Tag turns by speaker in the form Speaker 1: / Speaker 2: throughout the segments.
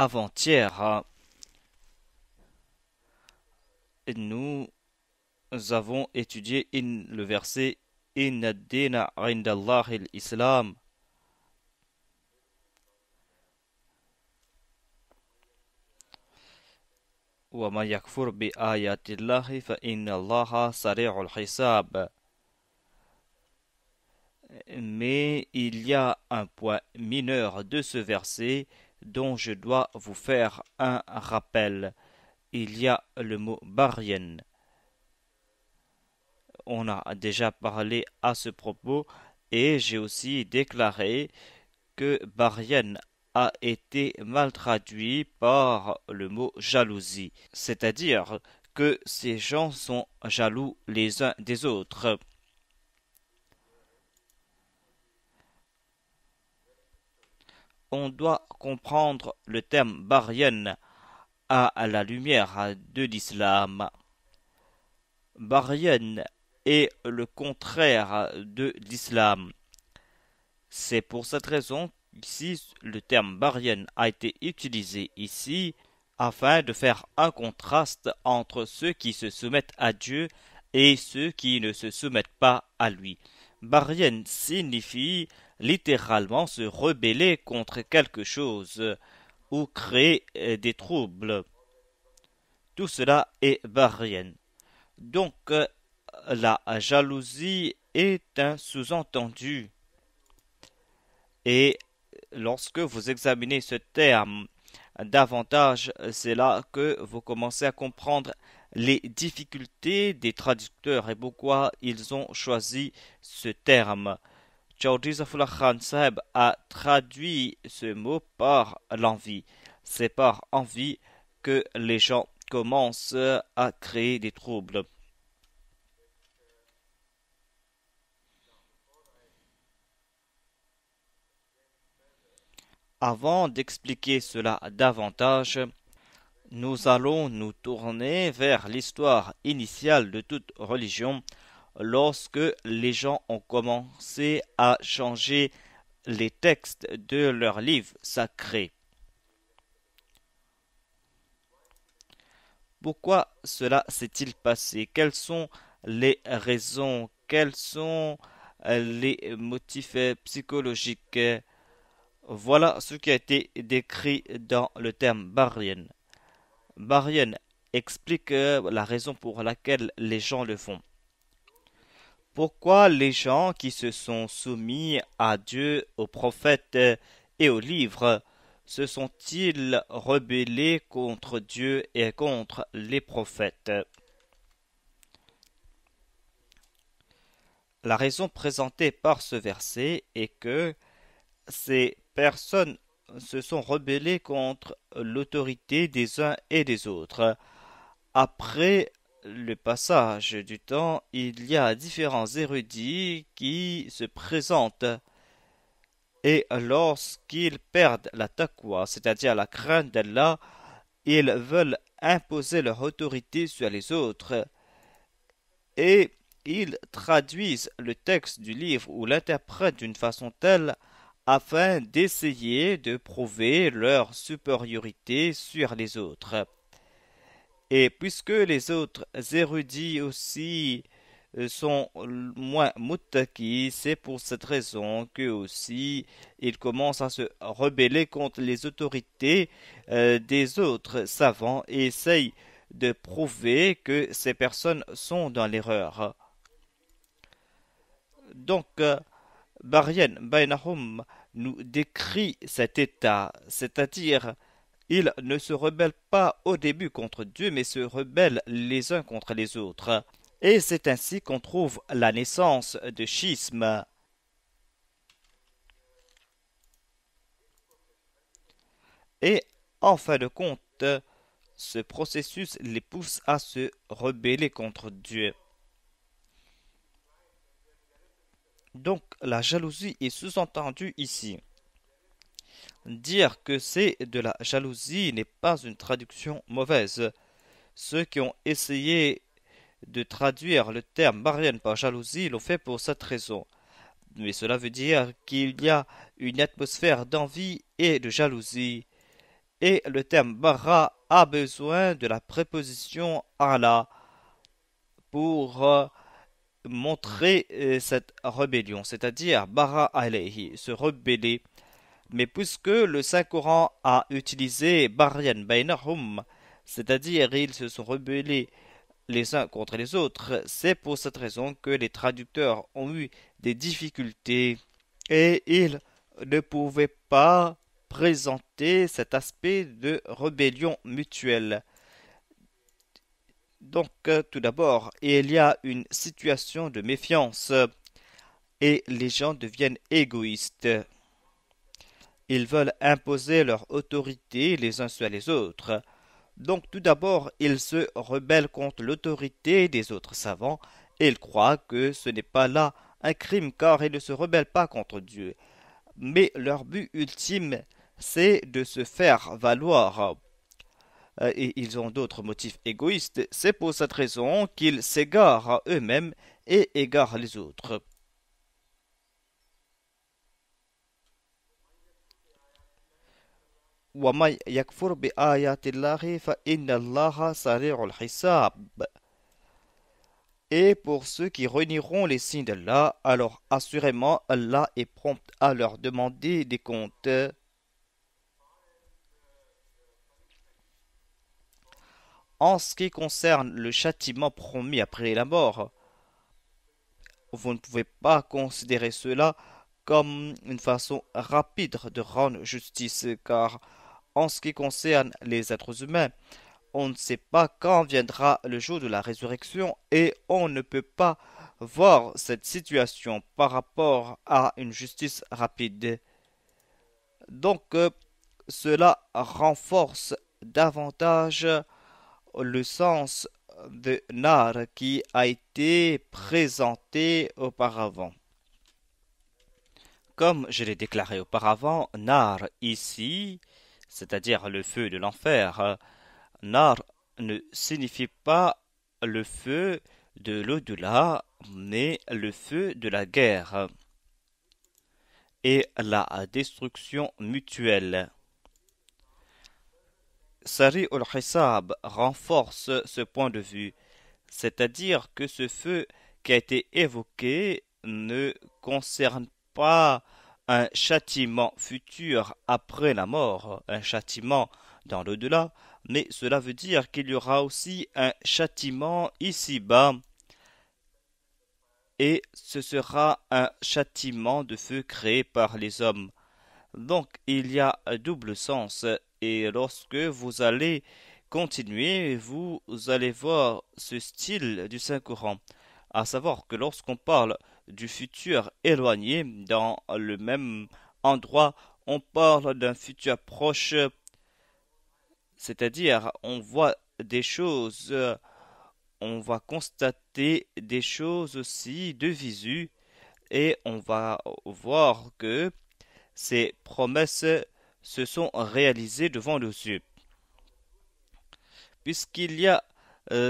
Speaker 1: Avant-hier, nous avons étudié le verset Inna ad-dina 'inda Allahi al-Islam. Wa man yakfur bi ayati Allahi fa inna Allaha sari'ul hisab. Mais il y a un point mineur de ce verset dont je dois vous faire un rappel. Il y a le mot barien. On a déjà parlé à ce propos et j'ai aussi déclaré que barien a été mal traduit par le mot jalousie, c'est-à-dire que ces gens sont jaloux les uns des autres. On doit comprendre le terme barien à la lumière de l'islam. Barien est le contraire de l'islam. C'est pour cette raison qu'ici le terme barien a été utilisé ici afin de faire un contraste entre ceux qui se soumettent à Dieu et ceux qui ne se soumettent pas à lui. Barien signifie littéralement se rebeller contre quelque chose ou créer des troubles. Tout cela est barien. Donc la jalousie est un sous-entendu. Et lorsque vous examinez ce terme davantage, c'est là que vous commencez à comprendre les difficultés des traducteurs et pourquoi ils ont choisi ce terme. Chaudhry Zafrullah Khan Saheb a traduit ce mot par l'envie. C'est par envie que les gens commencent à créer des troubles. Avant d'expliquer cela davantage, nous allons nous tourner vers l'histoire initiale de toute religion lorsque les gens ont commencé à changer les textes de leurs livres sacrés. Pourquoi cela s'est-il passé? Quelles sont les raisons? Quels sont les motifs psychologiques? Voilà ce qui a été décrit dans le terme barien. Barien explique la raison pour laquelle les gens le font. Pourquoi les gens qui se sont soumis à Dieu, aux prophètes et aux livres se sont-ils rebellés contre Dieu et contre les prophètes? La raison présentée par ce verset est que ces personnes se sont rebellées contre l'autorité des uns et des autres. Après le passage du temps, il y a différents érudits qui se présentent et lorsqu'ils perdent la taqwa, c'est-à-dire la crainte d'Allah, ils veulent imposer leur autorité sur les autres et ils traduisent le texte du livre ou l'interprètent d'une façon telle afin d'essayer de prouver leur supériorité sur les autres. Et puisque les autres érudits aussi sont moins muttaqis, c'est pour cette raison qu'eux aussi ils commencent à se rebeller contre les autorités des autres savants et essayent de prouver que ces personnes sont dans l'erreur. Donc, Baryan Bainahum nous décrit cet état, c'est-à-dire ils ne se rebellent pas au début contre Dieu, mais se rebellent les uns contre les autres. Et c'est ainsi qu'on trouve la naissance de schisme. Et en fin de compte, ce processus les pousse à se rebeller contre Dieu. Donc la jalousie est sous-entendue ici. Dire que c'est de la jalousie n'est pas une traduction mauvaise. Ceux qui ont essayé de traduire le terme barien par jalousie l'ont fait pour cette raison. Mais cela veut dire qu'il y a une atmosphère d'envie et de jalousie. Et le terme bara a besoin de la préposition ala pour montrer cette rébellion, c'est-à-dire bara alayhi, se rebeller. Mais puisque le Saint-Coran a utilisé baryan bainahum, c'est-à-dire ils se sont rebellés les uns contre les autres, c'est pour cette raison que les traducteurs ont eu des difficultés et ils ne pouvaient pas présenter cet aspect de rébellion mutuelle. Donc, tout d'abord, il y a une situation de méfiance et les gens deviennent égoïstes. Ils veulent imposer leur autorité les uns sur les autres. Donc, tout d'abord, ils se rebellent contre l'autorité des autres savants et ils croient que ce n'est pas là un crime car ils ne se rebellent pas contre Dieu. Mais leur but ultime, c'est de se faire valoir. Et ils ont d'autres motifs égoïstes. C'est pour cette raison qu'ils s'égarent eux-mêmes et égarent les autres. وَمَنْ يَكْفُرْ بِآيَاتِ اللَّهِ فَإِنَّ اللَّهَ سَرِيعُ الْحِسَابِ. Et pour ceux qui renieront les signes d'Allah, alors assurément Allah est prompt à leur demander des comptes. En ce qui concerne le châtiment promis après la mort, vous ne pouvez pas considérer cela comme une façon rapide de rendre justice, car en ce qui concerne les êtres humains, on ne sait pas quand viendra le jour de la résurrection et on ne peut pas voir cette situation par rapport à une justice rapide. Donc, cela renforce davantage le sens de nar qui a été présenté auparavant. Comme je l'ai déclaré auparavant, nar ici, c'est-à-dire le feu de l'enfer, nar ne signifie pas le feu de l'au-delà, mais le feu de la guerre et la destruction mutuelle. Sari ul-Hisab renforce ce point de vue, c'est-à-dire que ce feu qui a été évoqué ne concerne pas un châtiment futur après la mort, un châtiment dans l'au-delà, mais cela veut dire qu'il y aura aussi un châtiment ici-bas, et ce sera un châtiment de feu créé par les hommes. Donc il y a un double sens, et lorsque vous allez continuer, vous allez voir ce style du Saint-Coran, à savoir que lorsqu'on parle du futur éloigné dans le même endroit, on parle d'un futur proche, c'est-à-dire on voit des choses, on va constater des choses aussi de visu et on va voir que ces promesses se sont réalisées devant nos yeux. Puisqu'il y a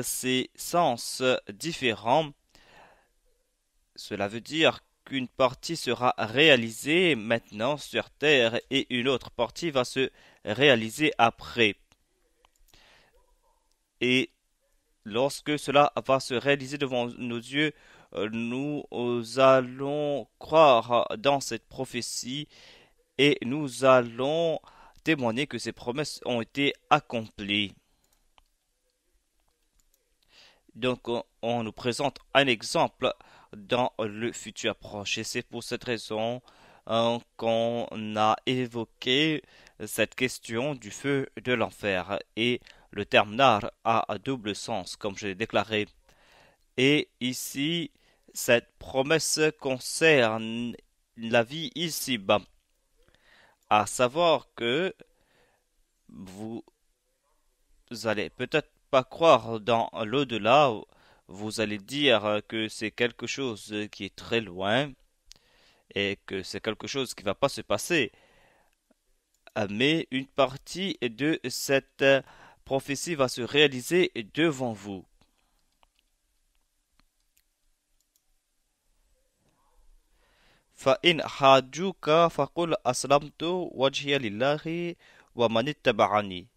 Speaker 1: ces sens différents, cela veut dire qu'une partie sera réalisée maintenant sur Terre et une autre partie va se réaliser après. Et lorsque cela va se réaliser devant nos yeux, nous allons croire dans cette prophétie et nous allons témoigner que ces promesses ont été accomplies. Donc, on nous présente un exemple dans le futur proche. Et c'est pour cette raison qu'on a évoqué cette question du feu de l'enfer. Et le terme nar a un double sens, comme je l'ai déclaré. Et ici, cette promesse concerne la vie ici-bas. À savoir que vous allez peut-être pas croire dans l'au-delà, vous allez dire que c'est quelque chose qui est très loin et que c'est quelque chose qui va pas se passer. Mais une partie de cette prophétie va se réaliser devant vous. فإن حاجوك فقل أسلمت وجهي لله wa man ittaba'ani.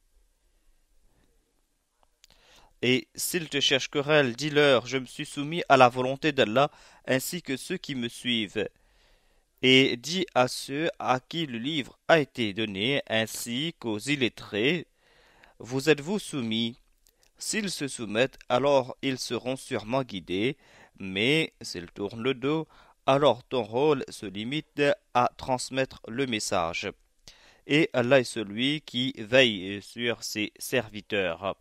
Speaker 1: Et s'ils te cherchent querelle, dis-leur, je me suis soumis à la volonté d'Allah, ainsi que ceux qui me suivent. Et dis à ceux à qui le livre a été donné, ainsi qu'aux illettrés, vous êtes-vous soumis? S'ils se soumettent, alors ils seront sûrement guidés, mais s'ils tournent le dos, alors ton rôle se limite à transmettre le message. Et Allah est celui qui veille sur ses serviteurs.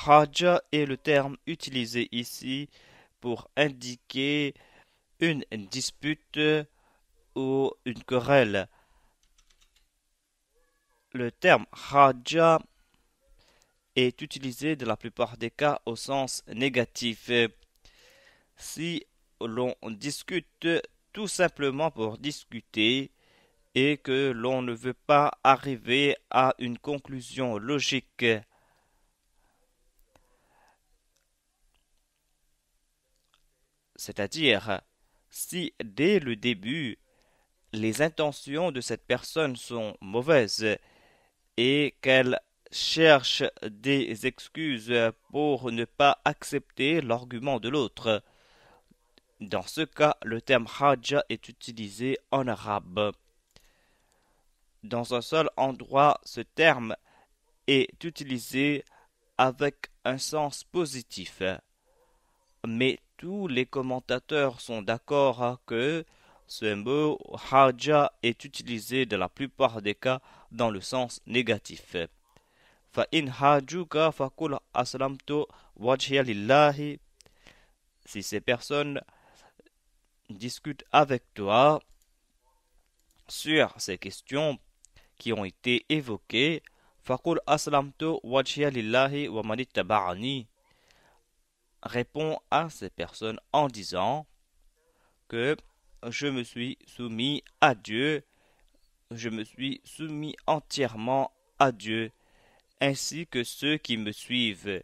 Speaker 1: Haja est le terme utilisé ici pour indiquer une dispute ou une querelle. Le terme haja est utilisé dans la plupart des cas au sens négatif. Si l'on discute tout simplement pour discuter et que l'on ne veut pas arriver à une conclusion logique, c'est-à-dire si dès le début les intentions de cette personne sont mauvaises et qu'elle cherche des excuses pour ne pas accepter l'argument de l'autre. Dans ce cas, le terme haja est utilisé en arabe. Dans un seul endroit, ce terme est utilisé avec un sens positif. Mais tous les commentateurs sont d'accord que ce mot haja est utilisé dans la plupart des cas dans le sens négatif. فَإِنْ حَاجُوكَ فَقُلْ أَسْلَمْتُ وَجْهِيَ لِلَّهِ. Si ces personnes discutent avec toi sur ces questions qui ont été évoquées, فَقُلْ أَسْلَمْتُ وَجْهِيَ لِلَّهِ وَمَنِ اتَّبَعَنِي. Réponds à ces personnes en disant que je me suis soumis à Dieu, je me suis soumis entièrement à Dieu, ainsi que ceux qui me suivent.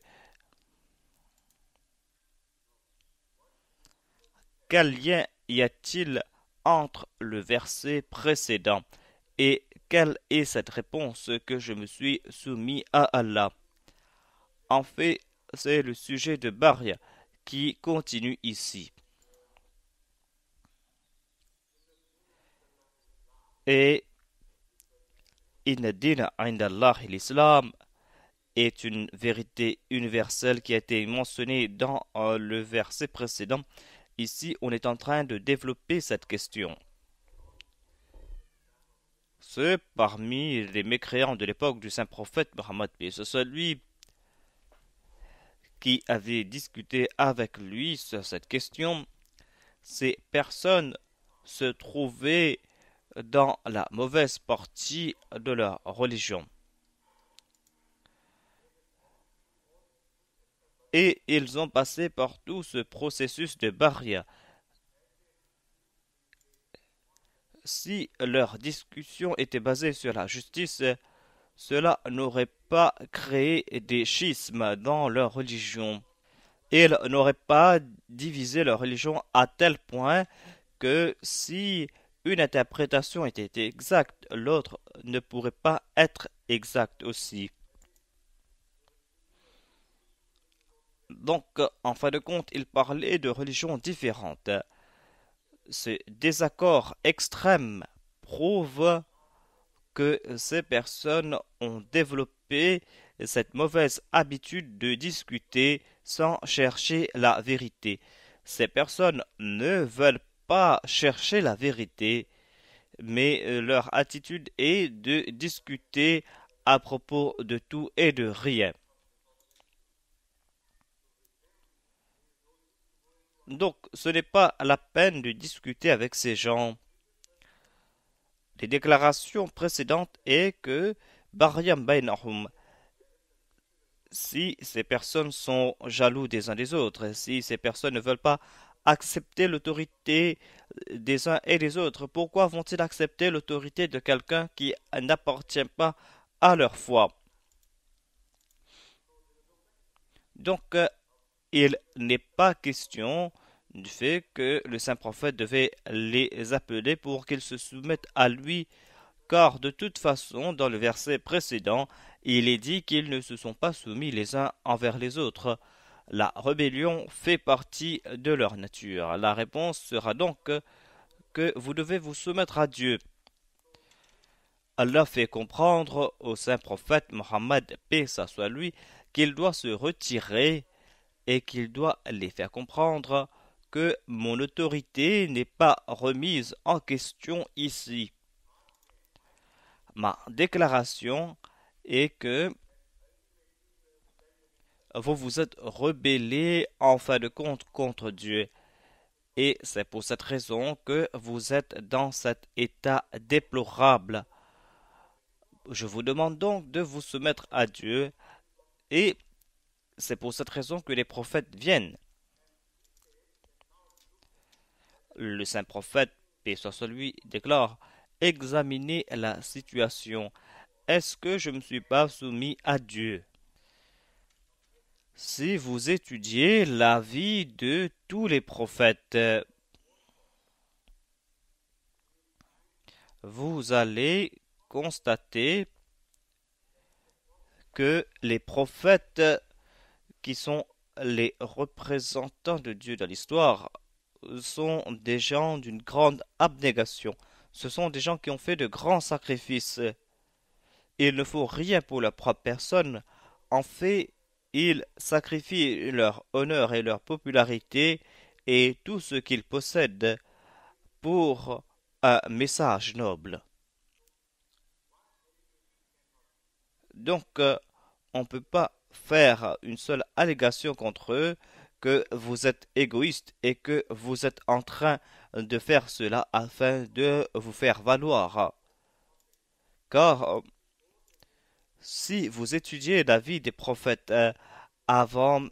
Speaker 1: Quel lien y a-t-il entre le verset précédent et quelle est cette réponse que je me suis soumis à Allah? En fait, c'est le sujet de Baria qui continue ici. Et Inna dina indallah l'islam est une vérité universelle qui a été mentionnée dans le verset précédent. Ici, on est en train de développer cette question. Ceux parmi les mécréants de l'époque du saint prophète Mohammed, c'est celui qui avait discuté avec lui sur cette question, ces personnes se trouvaient dans la mauvaise partie de leur religion. Et ils ont passé par tout ce processus de barrière. Si leur discussion était basée sur la justice, cela n'aurait pas créé des schismes dans leur religion. Ils n'auraient pas divisé leur religion à tel point que si une interprétation était exacte, l'autre ne pourrait pas être exacte aussi. Donc, en fin de compte, ils parlaient de religions différentes. Ce désaccord extrême prouve que ces personnes ont développé cette mauvaise habitude de discuter sans chercher la vérité. Ces personnes ne veulent pas chercher la vérité, mais leur attitude est de discuter à propos de tout et de rien. Donc, ce n'est pas la peine de discuter avec ces gens. Les déclarations précédentes est que Baryam Bainahum, si ces personnes sont jaloux des uns des autres, si ces personnes ne veulent pas accepter l'autorité des uns et des autres, pourquoi vont-ils accepter l'autorité de quelqu'un qui n'appartient pas à leur foi? Donc, il n'est pas question du fait que le saint prophète devait les appeler pour qu'ils se soumettent à lui, car de toute façon, dans le verset précédent, il est dit qu'ils ne se sont pas soumis les uns envers les autres. La rébellion fait partie de leur nature. La réponse sera donc que vous devez vous soumettre à Dieu. Allah fait comprendre au saint prophète Mohammed, paix soit lui, qu'il doit se retirer et qu'il doit les faire comprendre que mon autorité n'est pas remise en question ici. Ma déclaration est que vous vous êtes rebellés en fin de compte contre Dieu. Et c'est pour cette raison que vous êtes dans cet état déplorable. Je vous demande donc de vous soumettre à Dieu. Et c'est pour cette raison que les prophètes viennent. Le saint prophète, paix soit sur lui, déclare: examinez la situation. Est-ce que je ne me suis pas soumis à Dieu? Si vous étudiez la vie de tous les prophètes, vous allez constater que les prophètes qui sont les représentants de Dieu dans l'histoire sont des gens d'une grande abnégation. Ce sont des gens qui ont fait de grands sacrifices. Il ne faut rien pour leur propre personne. En fait, ils sacrifient leur honneur et leur popularité et tout ce qu'ils possèdent pour un message noble. Donc, on ne peut pas faire une seule allégation contre eux que vous êtes égoïste et que vous êtes en train de faire cela afin de vous faire valoir. Car si vous étudiez la vie des prophètes avant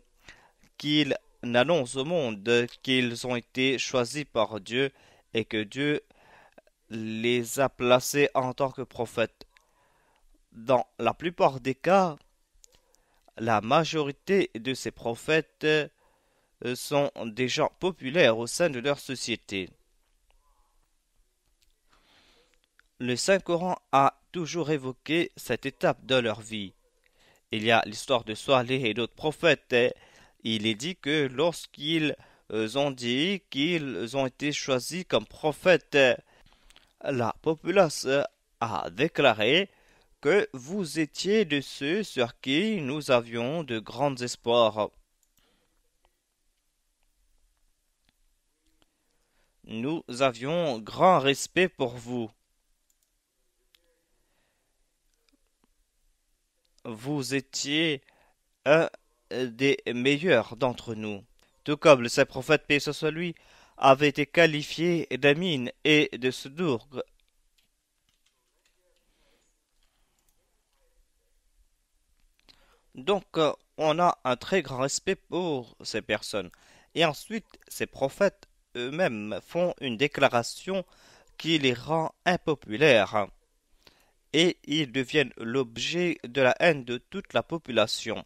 Speaker 1: qu'ils n'annoncent au monde qu'ils ont été choisis par Dieu et que Dieu les a placés en tant que prophètes, dans la plupart des cas, la majorité de ces prophètes sont des gens populaires au sein de leur société. Le Saint-Coran a toujours évoqué cette étape dans leur vie. Il y a l'histoire de Saleh et d'autres prophètes. Il est dit que lorsqu'ils ont dit qu'ils ont été choisis comme prophètes, la populace a déclaré que vous étiez de ceux sur qui nous avions de grands espoirs. Nous avions grand respect pour vous. Vous étiez un des meilleurs d'entre nous. Tout comme le saint prophète, paix soit sur lui, avait été qualifié d'amin et de Soudour. Donc, on a un très grand respect pour ces personnes. Et ensuite, ces prophètes eux-mêmes font une déclaration qui les rend impopulaires. Et ils deviennent l'objet de la haine de toute la population.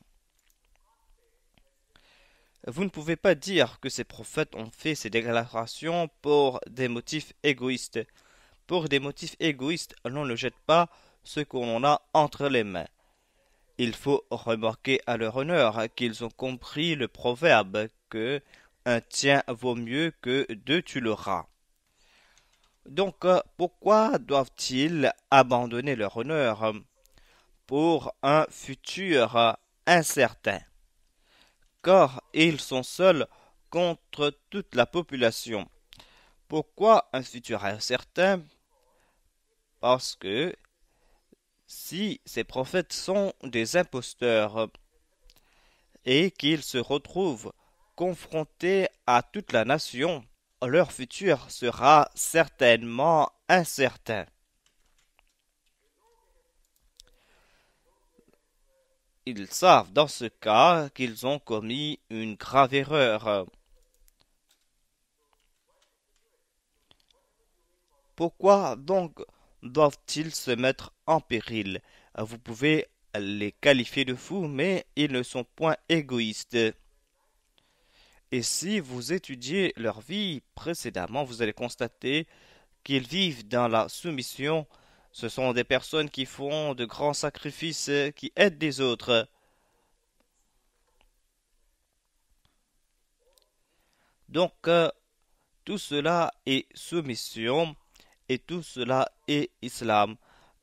Speaker 1: Vous ne pouvez pas dire que ces prophètes ont fait ces déclarations pour des motifs égoïstes. Pour des motifs égoïstes, l'on ne jette pas ce qu'on a entre les mains. Il faut remarquer à leur honneur qu'ils ont compris le proverbe que un tien vaut mieux que deux tu l'auras. Donc, pourquoi doivent-ils abandonner leur honneur pour un futur incertain? Car ils sont seuls contre toute la population. Pourquoi un futur incertain? Parce que si ces prophètes sont des imposteurs et qu'ils se retrouvent confrontés à toute la nation, leur futur sera certainement incertain. Ils savent dans ce cas qu'ils ont commis une grave erreur. Pourquoi donc doivent-ils se mettre en péril? Vous pouvez les qualifier de fous, mais ils ne sont point égoïstes. Et si vous étudiez leur vie précédemment, vous allez constater qu'ils vivent dans la soumission. Ce sont des personnes qui font de grands sacrifices, qui aident les autres. Donc, tout cela est soumission et tout cela est islam,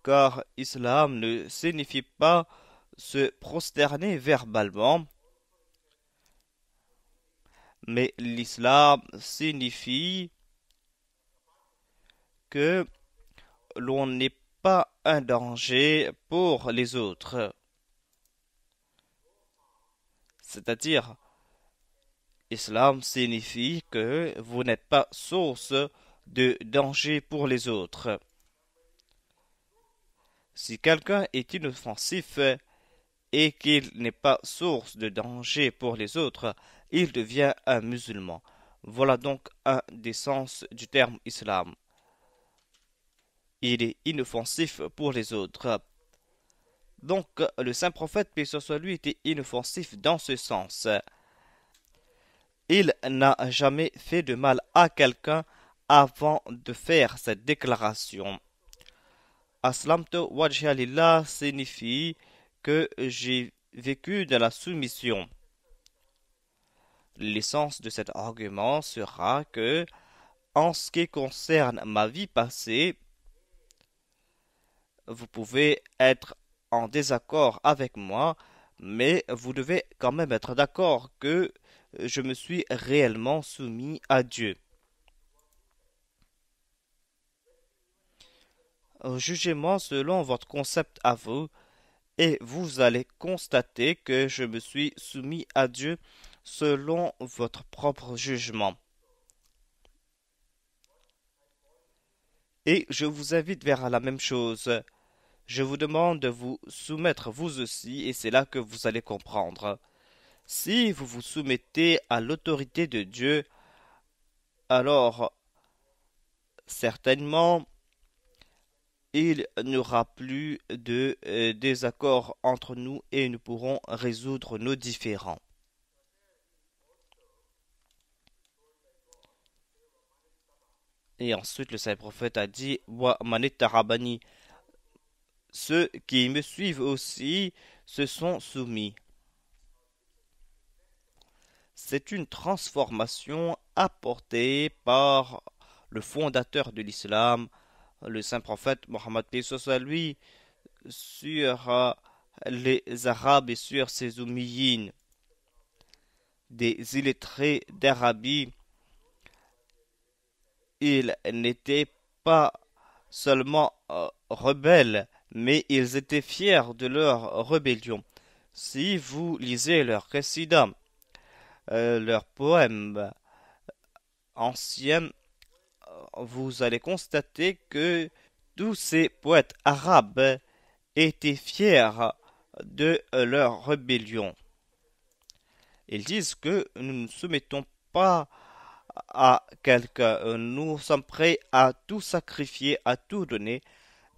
Speaker 1: car islam ne signifie pas se prosterner verbalement, mais l'islam signifie que l'on n'est pas un danger pour les autres. C'est-à-dire, islam signifie que vous n'êtes pas source de danger pour les autres. Si quelqu'un est inoffensif et qu'il n'est pas source de danger pour les autres, il devient un musulman. Voilà donc un des sens du terme islam. Il est inoffensif pour les autres. Donc, le saint prophète, paix sur lui, était inoffensif dans ce sens. Il n'a jamais fait de mal à quelqu'un avant de faire cette déclaration. Aslamtu wajha lillah signifie que j'ai vécu dans la soumission. L'essence de cet argument sera que, en ce qui concerne ma vie passée, vous pouvez être en désaccord avec moi, mais vous devez quand même être d'accord que je me suis réellement soumis à Dieu. Jugez-moi selon votre concept à vous, et vous allez constater que je me suis soumis à Dieu selon votre propre jugement. Et je vous invite vers la même chose. Je vous demande de vous soumettre vous aussi, et c'est là que vous allez comprendre. Si vous vous soumettez à l'autorité de Dieu, alors certainement il n'y aura plus de désaccord entre nous et nous pourrons résoudre nos différends. Et ensuite le saint prophète a dit Wa manittarabani, ceux qui me suivent aussi se sont soumis. C'est une transformation apportée par le fondateur de l'islam, le saint prophète Mohammed paix soit lui, sur les Arabes et sur ses Oumiyines, des illettrés d'Arabie. Ils n'étaient pas seulement rebelles, mais ils étaient fiers de leur rébellion. Si vous lisez leurs récits, leurs poèmes anciens, vous allez constater que tous ces poètes arabes étaient fiers de leur rébellion. Ils disent que nous ne soumettons pas à quelqu'un, nous sommes prêts à tout sacrifier, à tout donner,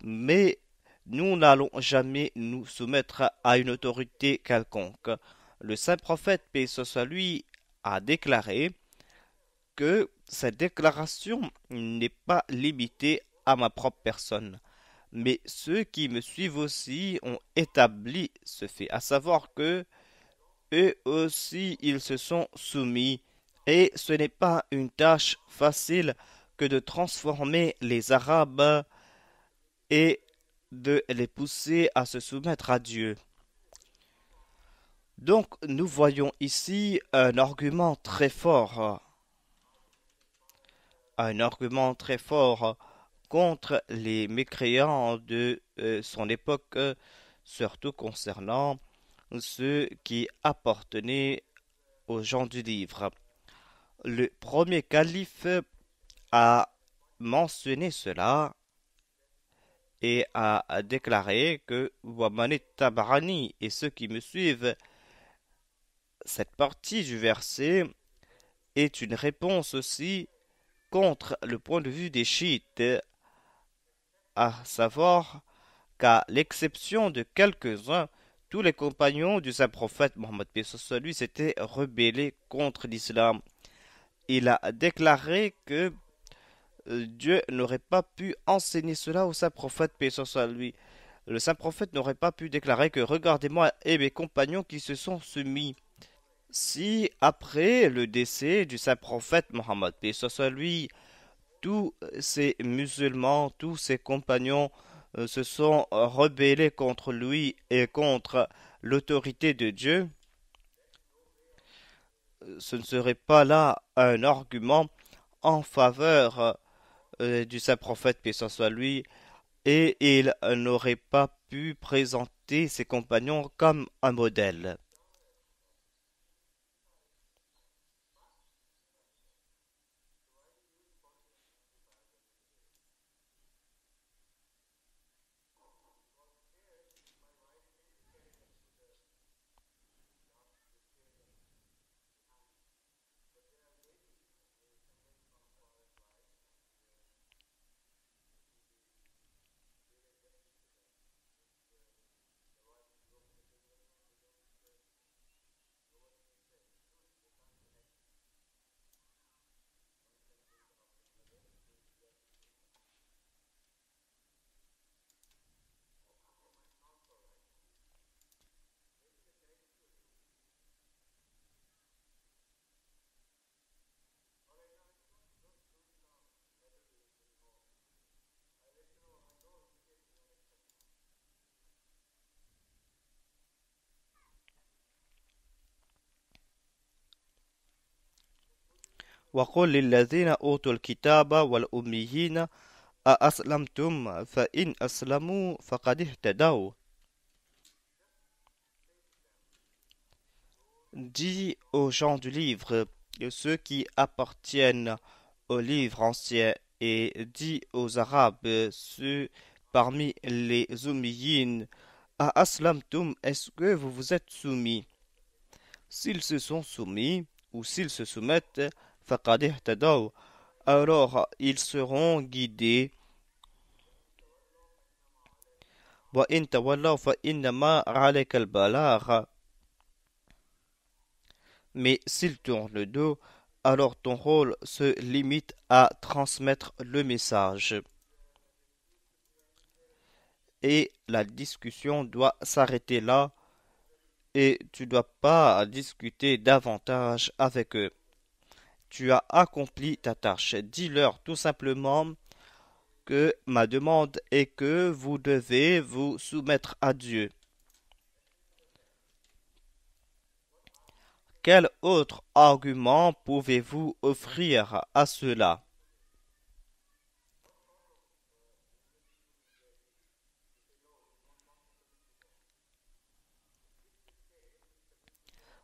Speaker 1: mais nous n'allons jamais nous soumettre à une autorité quelconque. Le saint prophète, paix soit lui, a déclaré que cette déclaration n'est pas limitée à ma propre personne, mais ceux qui me suivent aussi ont établi ce fait, à savoir que eux aussi ils se sont soumis, et ce n'est pas une tâche facile que de transformer les Arabes et de les pousser à se soumettre à Dieu. Donc nous voyons ici un argument très fort contre les mécréants de son époque, surtout concernant ceux qui appartenaient aux gens du livre. Le premier calife a mentionné cela et a déclaré que Wamanit Tabarani et ceux qui me suivent, cette partie du verset est une réponse aussi contre le point de vue des chiites, à savoir qu'à l'exception de quelques-uns, tous les compagnons du saint prophète Mohammed paix sur lui s'étaient rebellés contre l'islam. Il a déclaré que Dieu n'aurait pas pu enseigner cela au saint prophète paix sur lui. Le saint prophète n'aurait pas pu déclarer que regardez-moi et mes compagnons qui se sont soumis. Si après le décès du saint prophète Mohammed paix sur lui, tous ces musulmans, tous ses compagnons se sont rebellés contre lui et contre l'autorité de Dieu, ce ne serait pas là un argument en faveur du saint prophète, paix soit lui, et il n'aurait pas pu présenter ses compagnons comme un modèle. وقل للذين أوتوا الكتاب والأميين أأسلمتم فإن أسلموا فقد اهتدوا. Dis aux gens du livre, ceux qui appartiennent au livre ancien, et dis aux Arabes, ceux parmi les Oumiyines, à Aslamtum, est-ce que vous vous êtes soumis? S'ils se sont soumis, ou s'ils se soumettent, faqad ihtadaw, alors ils seront guidés. Wa in tawallaw fa innama alayka al-balagh. Mais s'ils tournent le dos, alors ton rôle se limite à transmettre le message. Et la discussion doit s'arrêter là et tu ne dois pas discuter davantage avec eux. Tu as accompli ta tâche. Dis-leur tout simplement que ma demande est que vous devez vous soumettre à Dieu. Quel autre argument pouvez-vous offrir à cela?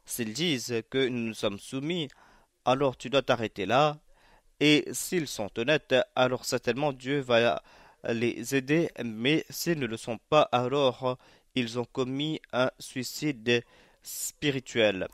Speaker 1: S'ils disent que nous nous sommes soumis, alors tu dois t'arrêter là. Et s'ils sont honnêtes, alors certainement Dieu va les aider. Mais s'ils ne le sont pas, alors ils ont commis un suicide spirituel.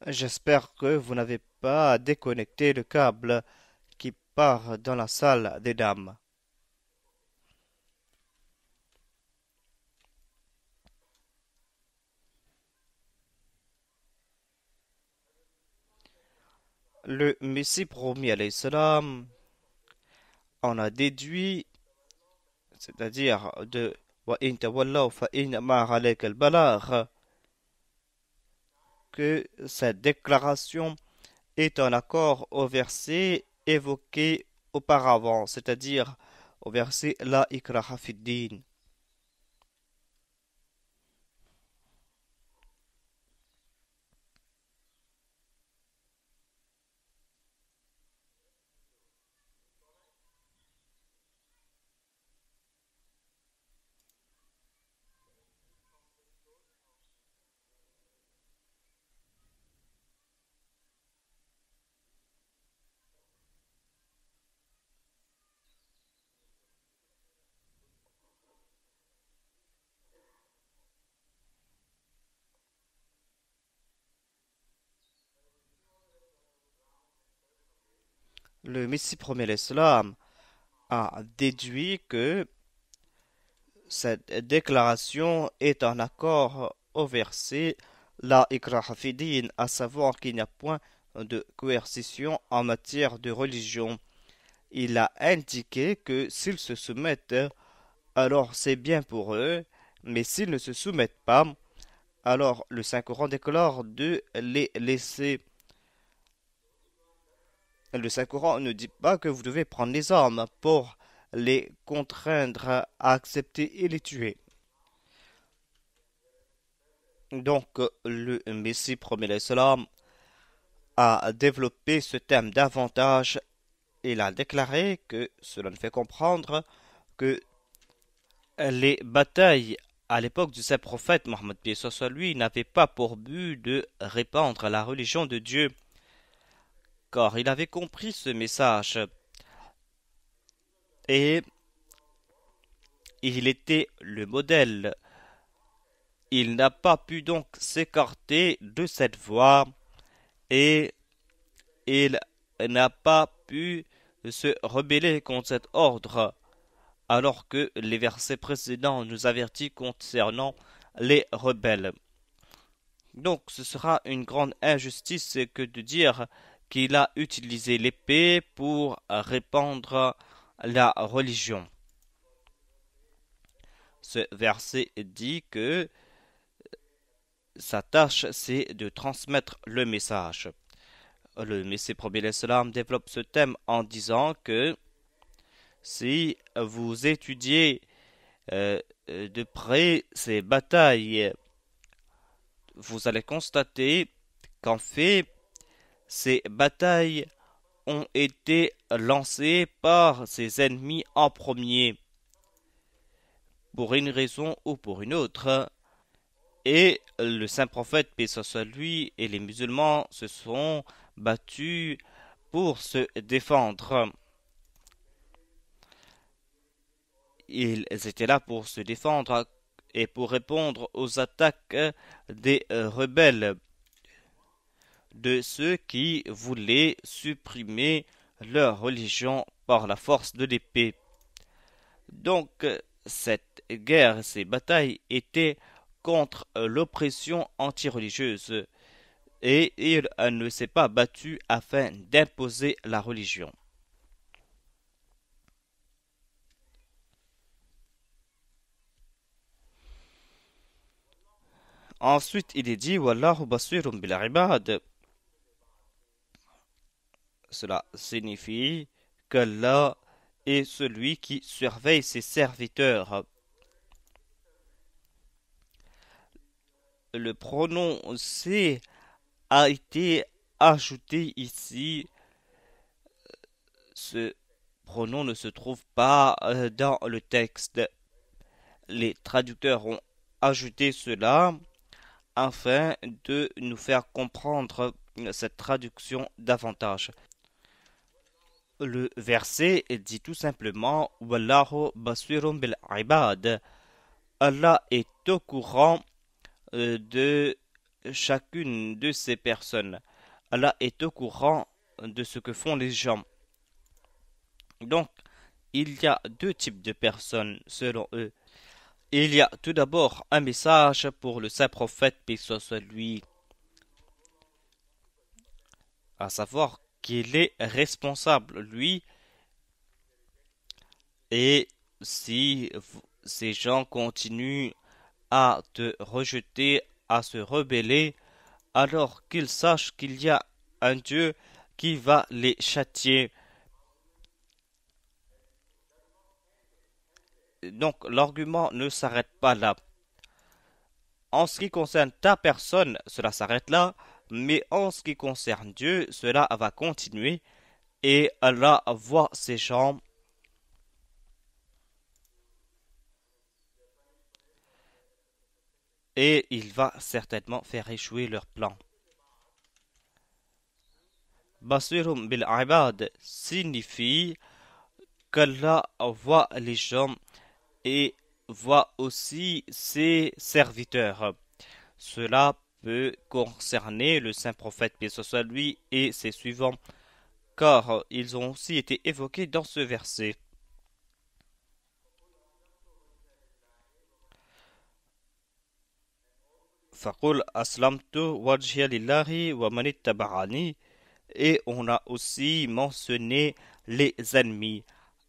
Speaker 1: J'espère que vous n'avez pas déconnecté le câble qui part dans la salle des dames. Le Messie promis alayhi salam en a déduit, c'est-à-dire de wa in tawallaw fa innama alayka al-balagh, que cette déclaration est en accord au verset évoqué auparavant, c'est-à-dire au verset La ikraha fid din. Le Messie premier l'Islam a déduit que cette déclaration est en accord au verset La ikraha fi din, à savoir qu'il n'y a point de coercition en matière de religion. Il a indiqué que s'ils se soumettent, alors c'est bien pour eux, mais s'ils ne se soumettent pas, alors le Saint-Coran déclare de les laisser. Le Saint-Coran ne dit pas que vous devez prendre les armes pour les contraindre à accepter et les tuer. Donc, le Messie promet l'Islam a développé ce thème davantage. Il a déclaré que cela ne fait comprendre que les batailles à l'époque du saint prophète Mohammed soit lui n'avaient pas pour but de répandre la religion de Dieu, car il avait compris ce message et il était le modèle. Il n'a pas pu donc s'écarter de cette voie et il n'a pas pu se rebeller contre cet ordre, alors que les versets précédents nous avertissent concernant les rebelles. Donc ce sera une grande injustice que de dire qu'il a utilisé l'épée pour répandre la religion. Ce verset dit que sa tâche c'est de transmettre le message. Le Messie premier l'Islam développe ce thème en disant que si vous étudiez de près ces batailles, vous allez constater qu'en fait, ces batailles ont été lancées par ses ennemis en premier, pour une raison ou pour une autre. Et le saint prophète, paix soit lui, et les musulmans se sont battus pour se défendre. Ils étaient là pour se défendre et pour répondre aux attaques des rebelles, de ceux qui voulaient supprimer leur religion par la force de l'épée. Donc, cette guerre, ces batailles étaient contre l'oppression anti-religieuse et il ne s'est pas battu afin d'imposer la religion. Ensuite, il est dit Wallahu basirun bil ibad. Cela signifie qu'Allah est celui qui surveille ses serviteurs. Le pronom c'est a été ajouté ici. Ce pronom ne se trouve pas dans le texte. Les traducteurs ont ajouté cela afin de nous faire comprendre cette traduction davantage. Le verset dit tout simplement Wallahu basirun bil ibad. Allah est au courant de chacune de ces personnes. Allah est au courant de ce que font les gens. Donc, il y a deux types de personnes selon eux. Il y a tout d'abord un message pour le saint prophète, paix soit lui, à savoir qu'il est responsable, lui, et si ces gens continuent à te rejeter, à se rebeller, alors qu'ils sachent qu'il y a un Dieu qui va les châtier. Donc l'argument ne s'arrête pas là. En ce qui concerne ta personne, cela s'arrête là, mais en ce qui concerne Dieu, cela va continuer et Allah voit ces gens et il va certainement faire échouer leurs plans. Basirum bil ibad signifie qu'Allah voit les gens et voit aussi ses serviteurs. Cela peut concerner le saint prophète, paix soit lui, et ses suivants. car ils ont aussi été évoqués dans ce verset. Faqul aslamtu wajhiya lillahi wa man ittaba'ani. Et on a aussi mentionné les ennemis.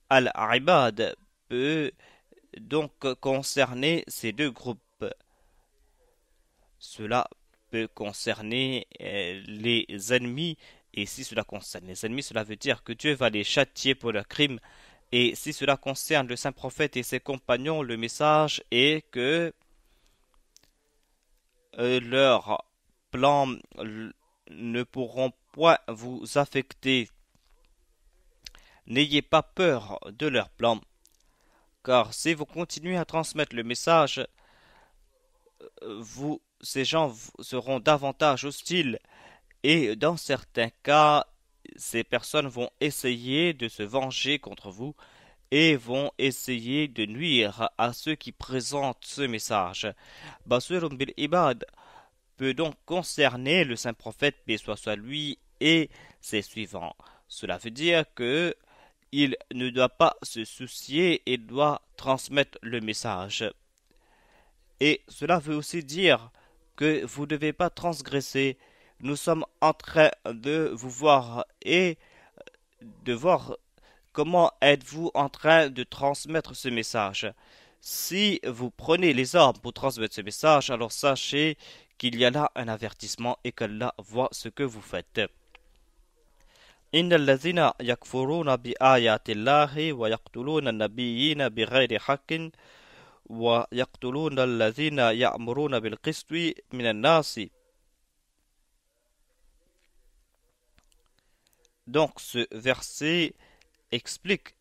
Speaker 1: Al-Ibad peut donc concerner ces deux groupes. Cela peut concerner les ennemis. Et si cela concerne les ennemis, cela veut dire que Dieu va les châtier pour leurs crimes. Et si cela concerne le saint prophète et ses compagnons, le message est que leurs plans ne pourront point vous affecter. N'ayez pas peur de leurs plans, car si vous continuez à transmettre le message, ces gens seront davantage hostiles et dans certains cas, ces personnes vont essayer de se venger contre vous et vont essayer de nuire à ceux qui présentent ce message. Basir bil Ibad peut donc concerner le saint prophète, paix soit lui, et ses suivants. Cela veut dire que il ne doit pas se soucier et doit transmettre le message. Et cela veut aussi dire que vous ne devez pas transgresser. Nous sommes en train de vous voir et de voir comment êtes-vous en train de transmettre ce message. Si vous prenez les armes pour transmettre ce message, alors sachez qu'il y a là un avertissement et qu'Allah voit ce que vous faites. إن الذين يكفرون بآيات الله ويقتلون النبيين بغير حق ويقتلون الذين يأمرون بالقسط من الناس. Donc ce verset explique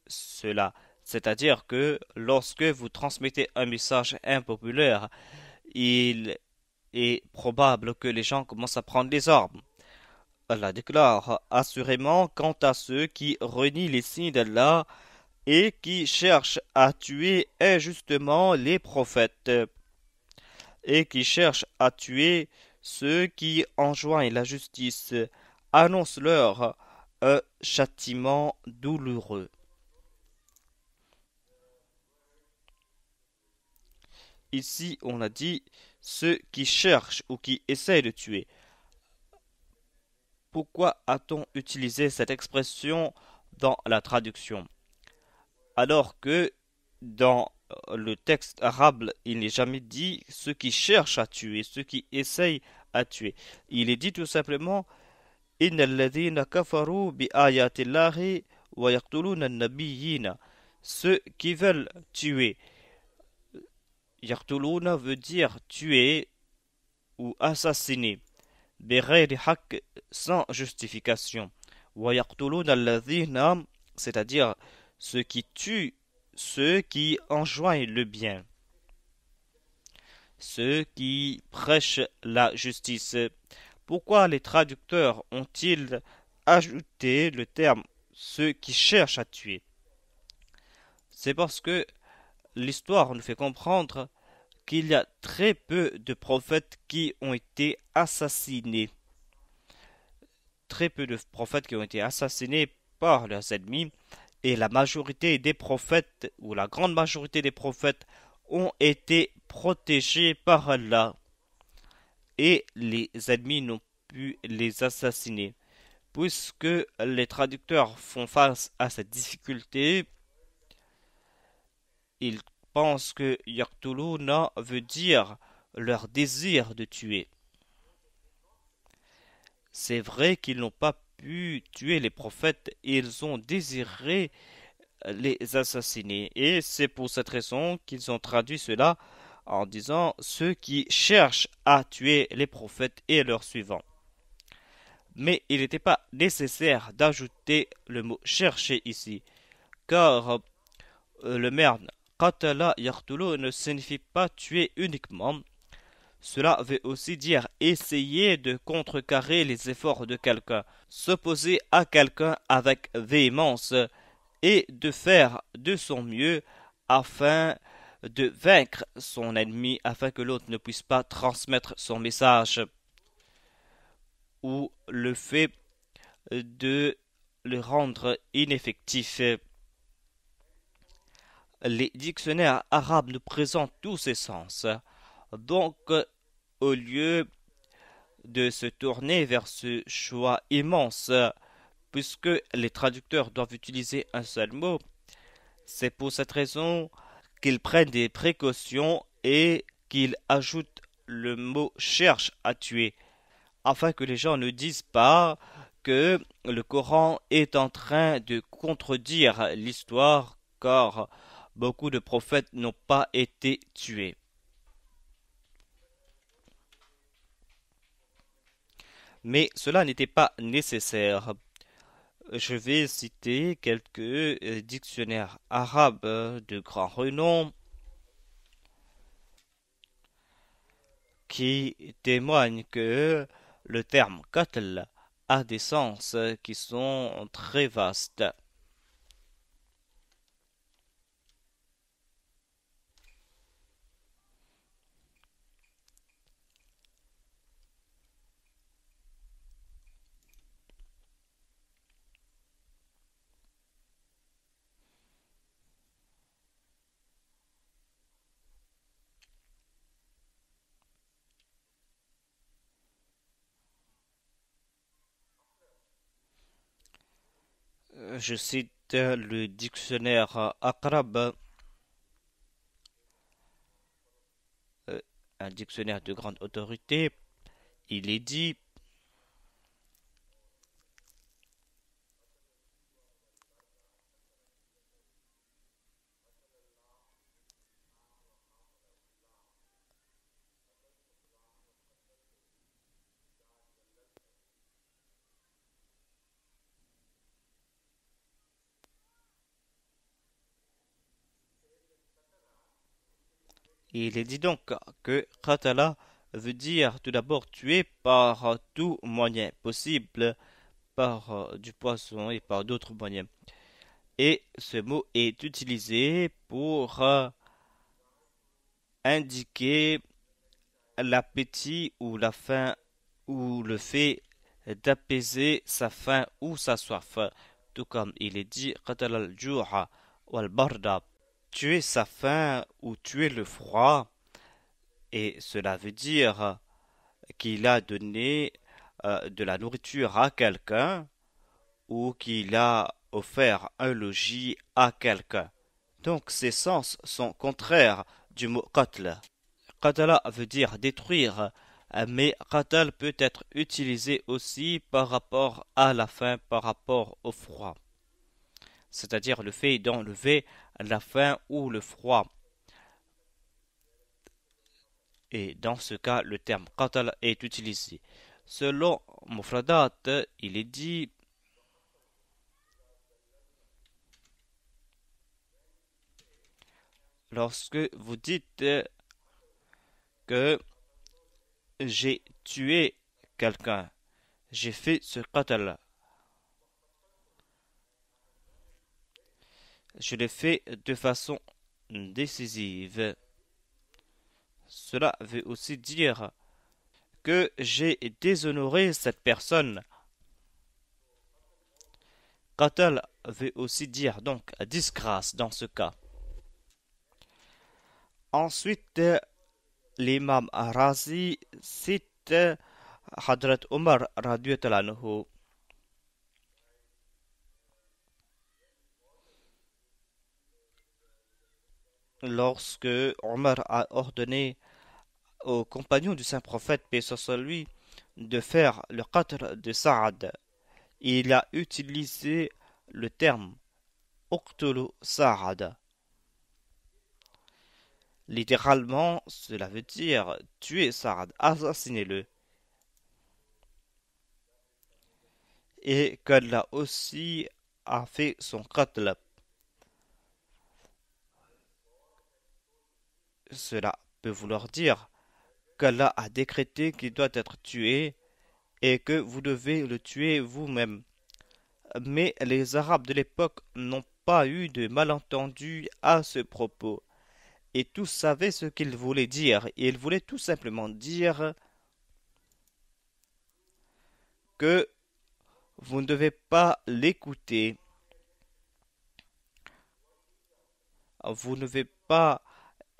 Speaker 1: cela, c'est-à-dire que lorsque vous transmettez un message impopulaire, il est probable que les gens commencent à prendre des armes. Allah déclare assurément quant à ceux qui renient les signes d'Allah et qui cherchent à tuer injustement les prophètes et qui cherchent à tuer ceux qui enjoignent la justice, annonce-leur un châtiment douloureux. Ici, on a dit ceux qui cherchent ou qui essayent de tuer. Pourquoi a-t-on utilisé cette expression dans la traduction, alors que dans le texte arabe, il n'est jamais dit ceux qui cherchent à tuer, ceux qui essayent à tuer. Il est dit tout simplement Innal ladhina kafaru bi ayatillahi wa yaqtuluna an-nabiyyina. Ceux qui veulent tuer. Yaqtuluna veut dire tuer ou assassiner. Bighayri haqq, sans justification. Wa yaqtuluna alladhina, c'est-à-dire ceux qui tuent, ceux qui enjoignent le bien, ceux qui prêchent la justice. Pourquoi les traducteurs ont-ils ajouté le terme ceux qui cherchent à tuer? C'est parce que l'histoire nous fait comprendre qu'il y a très peu de prophètes qui ont été assassinés. Très peu de prophètes qui ont été assassinés par leurs ennemis. Et la majorité des prophètes, ou la grande majorité des prophètes, ont été protégés par Allah. Et les ennemis n'ont pu les assassiner. Puisque les traducteurs font face à cette difficulté, ils pensent que Yaqtuluna veut dire leur désir de tuer. C'est vrai qu'ils n'ont pas pu tuer les prophètes, ils ont désiré les assassiner. Et c'est pour cette raison qu'ils ont traduit cela en disant ceux qui cherchent à tuer les prophètes et leurs suivants. Mais il n'était pas nécessaire d'ajouter le mot chercher ici, car le verbe qatala yaqtulu ne signifie pas tuer uniquement. Cela veut aussi dire essayer de contrecarrer les efforts de quelqu'un, s'opposer à quelqu'un avec véhémence et de faire de son mieux afin de vaincre son ennemi, afin que l'autre ne puisse pas transmettre son message, ou le fait de le rendre ineffectif. Les dictionnaires arabes nous présentent tous ces sens. Donc, au lieu de se tourner vers ce choix immense, puisque les traducteurs doivent utiliser un seul mot, c'est pour cette raison qu'ils prennent des précautions et qu'ils ajoutent le mot cherche à tuer, afin que les gens ne disent pas que le Coran est en train de contredire l'histoire, car beaucoup de prophètes n'ont pas été tués. Mais cela n'était pas nécessaire. Je vais citer quelques dictionnaires arabes de grand renom qui témoignent que le terme qatl a des sens qui sont très vastes. Je cite le dictionnaire Aqrab, un dictionnaire de grande autorité. Il est dit Il est dit donc que qatala veut dire tout d'abord tuer par tout moyen possible, par du poisson et par d'autres moyens. Et ce mot est utilisé pour indiquer l'appétit ou la faim ou le fait d'apaiser sa faim ou sa soif. Tout comme il est dit qatala al-ju'a wal-barda, tuer sa faim ou tuer le froid, et cela veut dire qu'il a donné de la nourriture à quelqu'un ou qu'il a offert un logis à quelqu'un. Donc ces sens sont contraires du mot qatl. Qatala veut dire détruire, mais qatal peut être utilisé aussi par rapport à la faim, par rapport au froid, c'est-à-dire le fait d'enlever la faim ou le froid. Et dans ce cas, le terme qatal est utilisé. Selon Mufradat, il est dit lorsque vous dites que j'ai tué quelqu'un, j'ai fait ce qatal, je l'ai fait de façon décisive. Cela veut aussi dire que j'ai déshonoré cette personne. Qatal veut aussi dire donc disgrâce dans ce cas. Ensuite, l'imam Razi cite Hadrat Omar radiyallahu anhu. Lorsque Omar a ordonné aux compagnons du saint prophète, paix soit lui, de faire le qatl de Saad, il a utilisé le terme Uqtulu Saad. Littéralement, cela veut dire tuer Saad, assassinez-le. Et qu'Allah aussi a fait son qatl. Cela peut vouloir dire qu'Allah a décrété qu'il doit être tué et que vous devez le tuer vous-même. Mais les Arabes de l'époque n'ont pas eu de malentendu à ce propos, et tous savaient ce qu'il voulait dire. Il voulait tout simplement dire que vous ne devez pas l'écouter, vous ne devez pas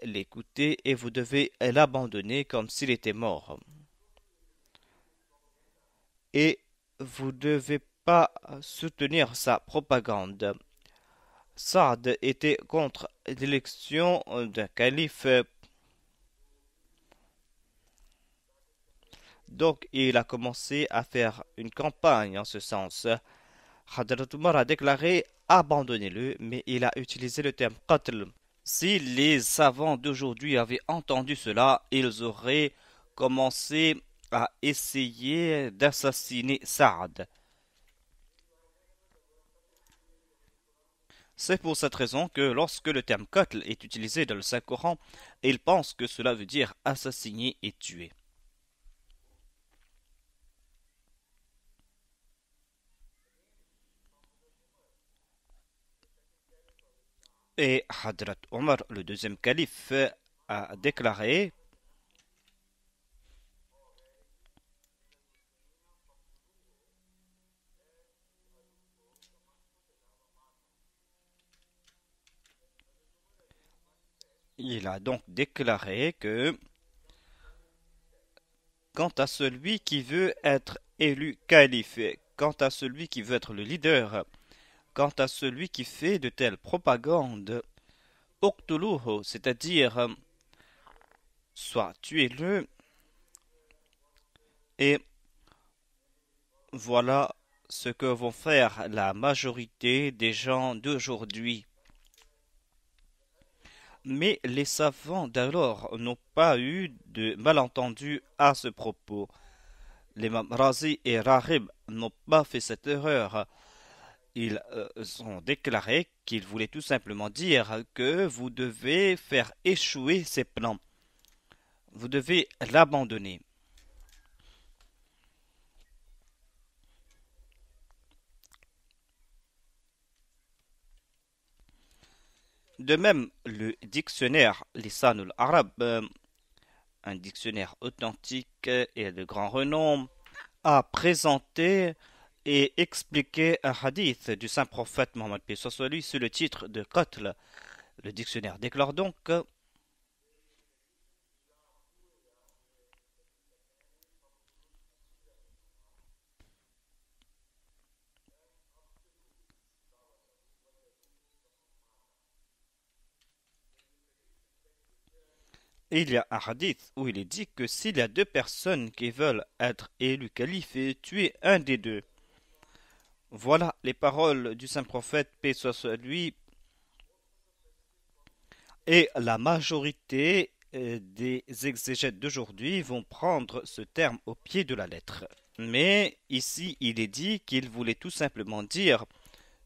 Speaker 1: l'écouter et vous devez l'abandonner comme s'il était mort. Et vous ne devez pas soutenir sa propagande. Saad était contre l'élection d'un calife, donc il a commencé à faire une campagne en ce sens. Hadrat Umar a déclaré abandonnez-le, mais il a utilisé le terme qatl. Si les savants d'aujourd'hui avaient entendu cela, ils auraient commencé à essayer d'assassiner Saad. C'est pour cette raison que lorsque le terme qatl est utilisé dans le Saint-Coran, ils pensent que cela veut dire assassiner et tuer. Et Hadrat Omar, le deuxième calife, a déclaré il a donc déclaré que quant à celui qui veut être élu calife, quant à celui qui veut être le leader, quant à celui qui fait de telles propagandes, uqtuluhu, c'est-à-dire soit tuez-le, et voilà ce que vont faire la majorité des gens d'aujourd'hui. Mais les savants d'alors n'ont pas eu de malentendu à ce propos. Les Razi et Rahib n'ont pas fait cette erreur. Ils ont déclaré qu'ils voulaient tout simplement dire que vous devez faire échouer ces plans. Vous devez l'abandonner. De même, le dictionnaire Lisanul Arab, un dictionnaire authentique et de grand renom, a présenté et expliqué un hadith du saint prophète Mohammed P. soit lui sous le titre de Qatl. Le dictionnaire déclare donc il y a un hadith où il est dit que s'il y a deux personnes qui veulent être élues calife, tuez un des deux. Voilà les paroles du saint prophète, paix soit sur lui, et la majorité des exégètes d'aujourd'hui vont prendre ce terme au pied de la lettre. Mais ici, il est dit qu'il voulait tout simplement dire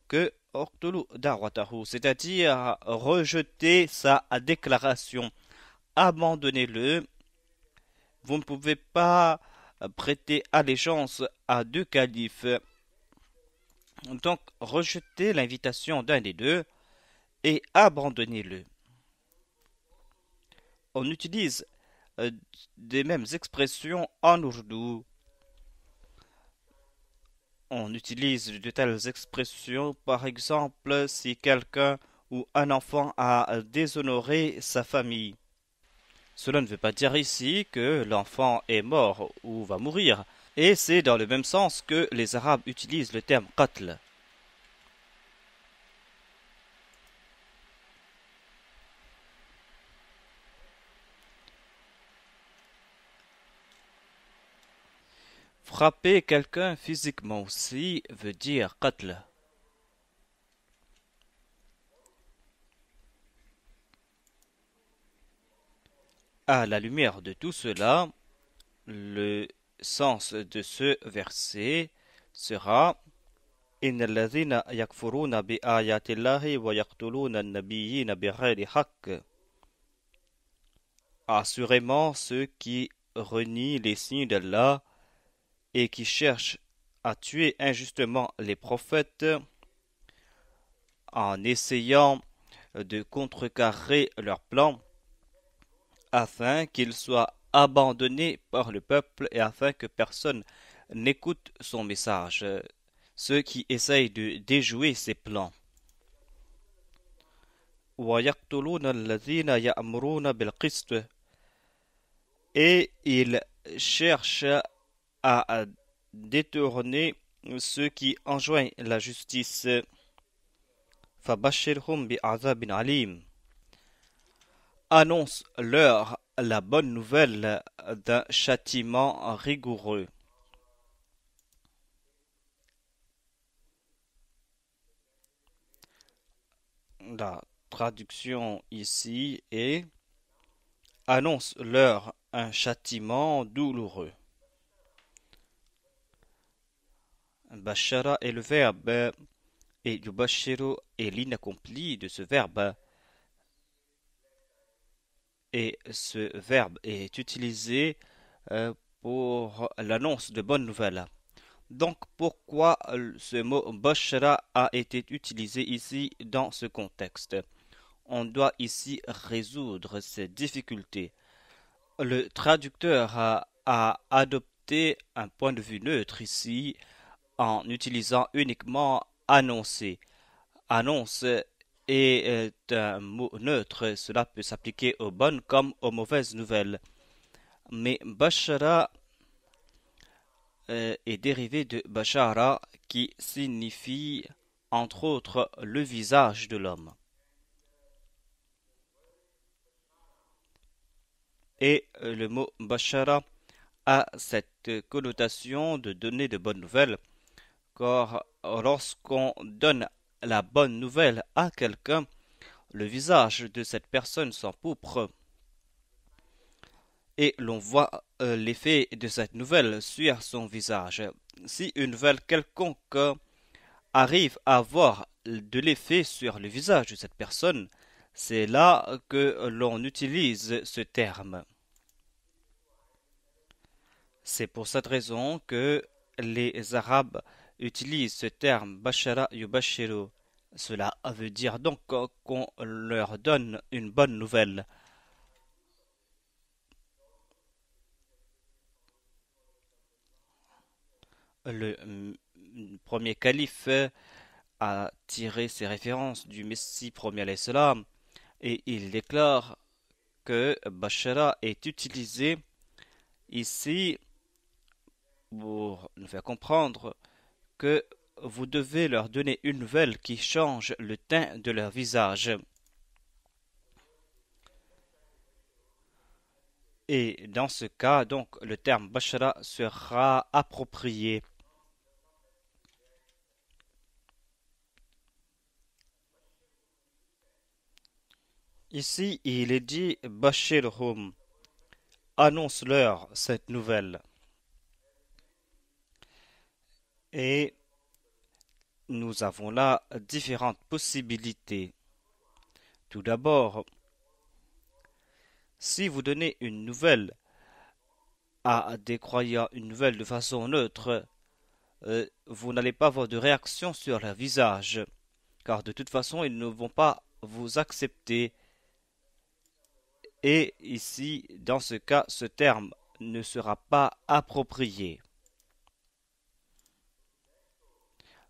Speaker 1: que Ortolu Darwatahu, c'est-à-dire rejeter sa déclaration, abandonnez-le. Vous ne pouvez pas prêter allégeance à deux califes. Donc, rejetez l'invitation d'un des deux et abandonnez-le. On utilise des mêmes expressions en ourdou. On utilise de telles expressions, par exemple, si quelqu'un ou un enfant a déshonoré sa famille. Cela ne veut pas dire ici que l'enfant est mort ou va mourir. Et c'est dans le même sens que les Arabes utilisent le terme qatl. Frapper quelqu'un physiquement aussi veut dire qatl. À la lumière de tout cela, le sens de ce verset sera إن الذين يكفرون بآيات الله ويقتلون النبيين بغير حق. Assurément, ceux qui renient les signes d'Allah et qui cherchent à tuer injustement les prophètes en essayant de contrecarrer leur plan afin qu'ils soient abandonnés par le peuple et afin que personne n'écoute son message. ceux qui essayent de déjouer ses plans. وَيَقْتُلُونَ الَّذِينَ يَأْمُرُونَ بِالْقِسْطِ Et ils cherchent à détourner ceux qui enjoignent la justice. فَبَشِّرْهُمْ بِعَذَابٍ عَلِيمٍ Annonce-leur la bonne nouvelle d'un châtiment rigoureux. La traduction ici est annonce-leur un châtiment douloureux. Bashara est le verbe et yubashiru est l'inaccompli de ce verbe. Et ce verbe est utilisé pour l'annonce de bonnes nouvelles. Donc pourquoi ce mot bashara a été utilisé ici dans ce contexte? On doit ici résoudre ces difficultés. Le traducteur a adopté un point de vue neutre ici en utilisant uniquement annoncer. Annonce est un mot neutre, cela peut s'appliquer aux bonnes comme aux mauvaises nouvelles. Mais bashara est dérivé de bashara qui signifie entre autres le visage de l'homme. Et le mot bashara a cette connotation de donner de bonnes nouvelles, car lorsqu'on donne la bonne nouvelle à quelqu'un, le visage de cette personne s'empourpre et l'on voit l'effet de cette nouvelle sur son visage. Si une nouvelle quelconque arrive à avoir de l'effet sur le visage de cette personne, c'est là que l'on utilise ce terme. C'est pour cette raison que les Arabes utilisent ce terme bashara yubashiru. Cela veut dire donc qu'on leur donne une bonne nouvelle. Le premier calife a tiré ses références du Messie premier alayhi salam et il déclare que bashara est utilisé ici pour nous faire comprendre que vous devez leur donner une nouvelle qui change le teint de leur visage. Et dans ce cas, donc, le terme bashara sera approprié. Ici, il est dit bashirhum, annonce-leur cette nouvelle. Et nous avons là différentes possibilités. Tout d'abord, si vous donnez une nouvelle à des croyants, une nouvelle de façon neutre, vous n'allez pas avoir de réaction sur leur visage, car de toute façon, ils ne vont pas vous accepter. Et ici, dans ce cas, ce terme ne sera pas approprié.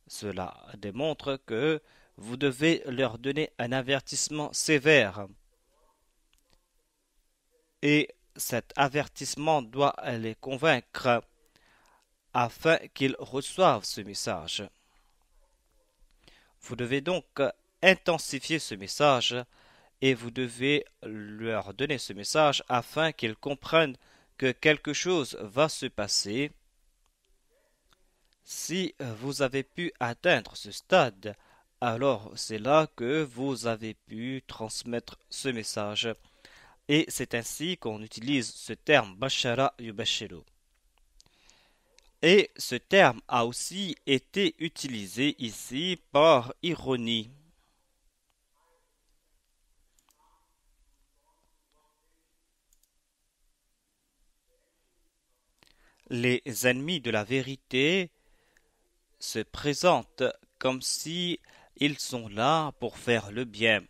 Speaker 1: Cela démontre que vous devez leur donner un avertissement sévère. Et cet avertissement doit les convaincre afin qu'ils reçoivent ce message. Vous devez donc intensifier ce message et vous devez leur donner ce message afin qu'ils comprennent que quelque chose va se passer. Si vous avez pu atteindre ce stade, alors c'est là que vous avez pu transmettre ce message. Et c'est ainsi qu'on utilise ce terme bashara yubashiru. Et ce terme a aussi été utilisé ici par ironie. Les ennemis de la vérité se présentent comme si ils sont là pour faire le bien,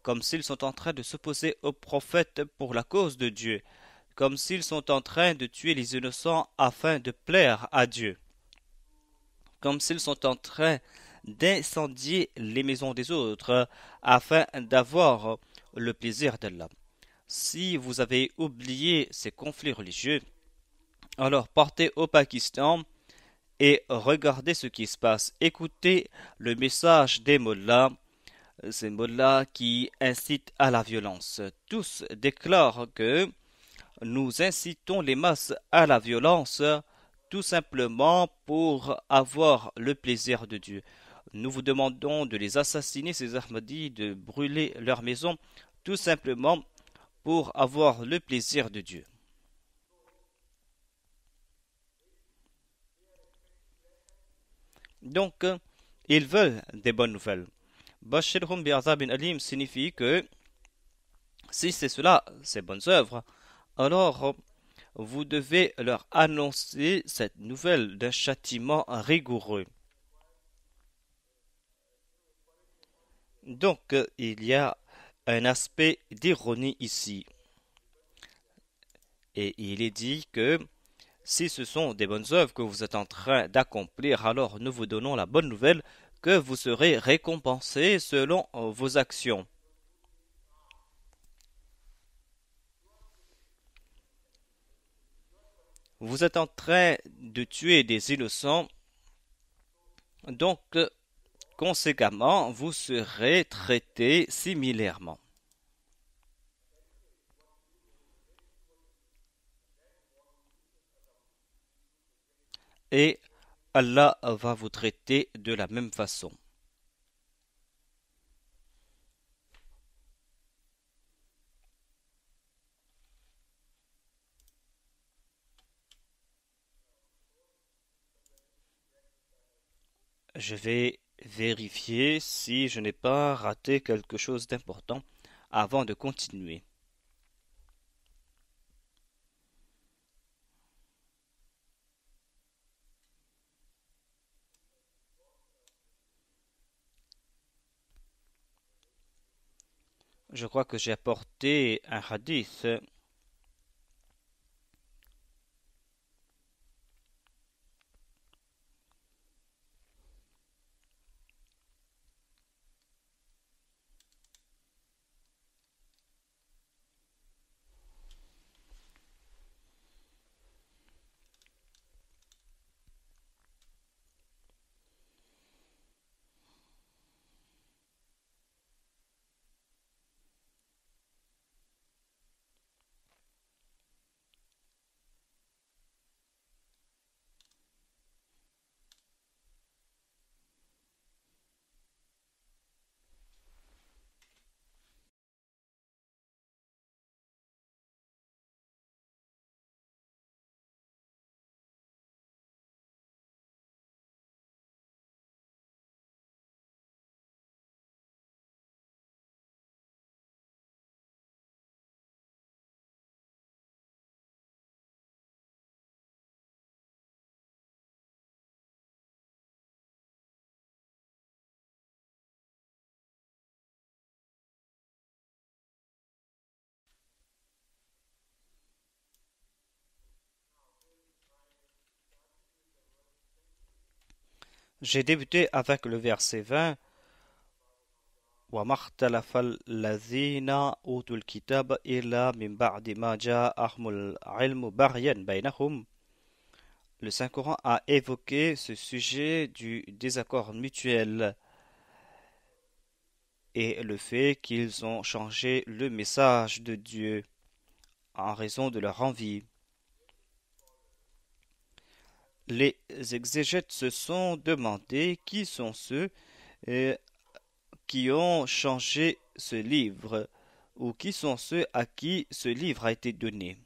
Speaker 1: comme s'ils sont en train de s'opposer aux prophètes pour la cause de Dieu, comme s'ils sont en train de tuer les innocents afin de plaire à Dieu. comme s'ils sont en train d'incendier les maisons des autres afin d'avoir le plaisir d'Allah. Si vous avez oublié ces conflits religieux, alors partez au Pakistan et regardez ce qui se passe. Écoutez le message des mollahs, ces mollahs qui incitent à la violence. Tous déclarent que nous incitons les masses à la violence tout simplement pour avoir le plaisir de Dieu. Nous vous demandons de les assassiner, ces Ahmadis, de brûler leur maison, tout simplement pour avoir le plaisir de Dieu. Donc, ils veulent des bonnes nouvelles. Bashirhum bi'azabin alim signifie que si c'est cela, ces bonnes œuvres, alors vous devez leur annoncer cette nouvelle d'un châtiment rigoureux. Donc, il y a un aspect d'ironie ici. Et il est dit que si ce sont des bonnes œuvres que vous êtes en train d'accomplir, alors nous vous donnons la bonne nouvelle que vous serez récompensé selon vos actions. Vous êtes en train de tuer des innocents, donc conséquemment, vous serez traité similairement. Et Allah va vous traiter de la même façon. Je vais vérifier si je n'ai pas raté quelque chose d'important avant de continuer. Je crois que j'ai apporté un hadith. J'ai débuté avec le verset 20. وَمَا اخْتَلَفَ الَّذِينَ أُوتُوا الْكِتَابَ إِلَّا مِنْ بَعْدِ مَا جَاءَهُمُ الْعِلْمُ بَغْيًا بَيْنَهُمْ. Le Saint-Coran a évoqué ce sujet du désaccord mutuel et le fait qu'ils ont changé le message de Dieu en raison de leur envie. Les exégètes se sont demandé qui sont ceux euh, qui ont changé ce livre ou qui sont ceux à qui ce livre a été donné.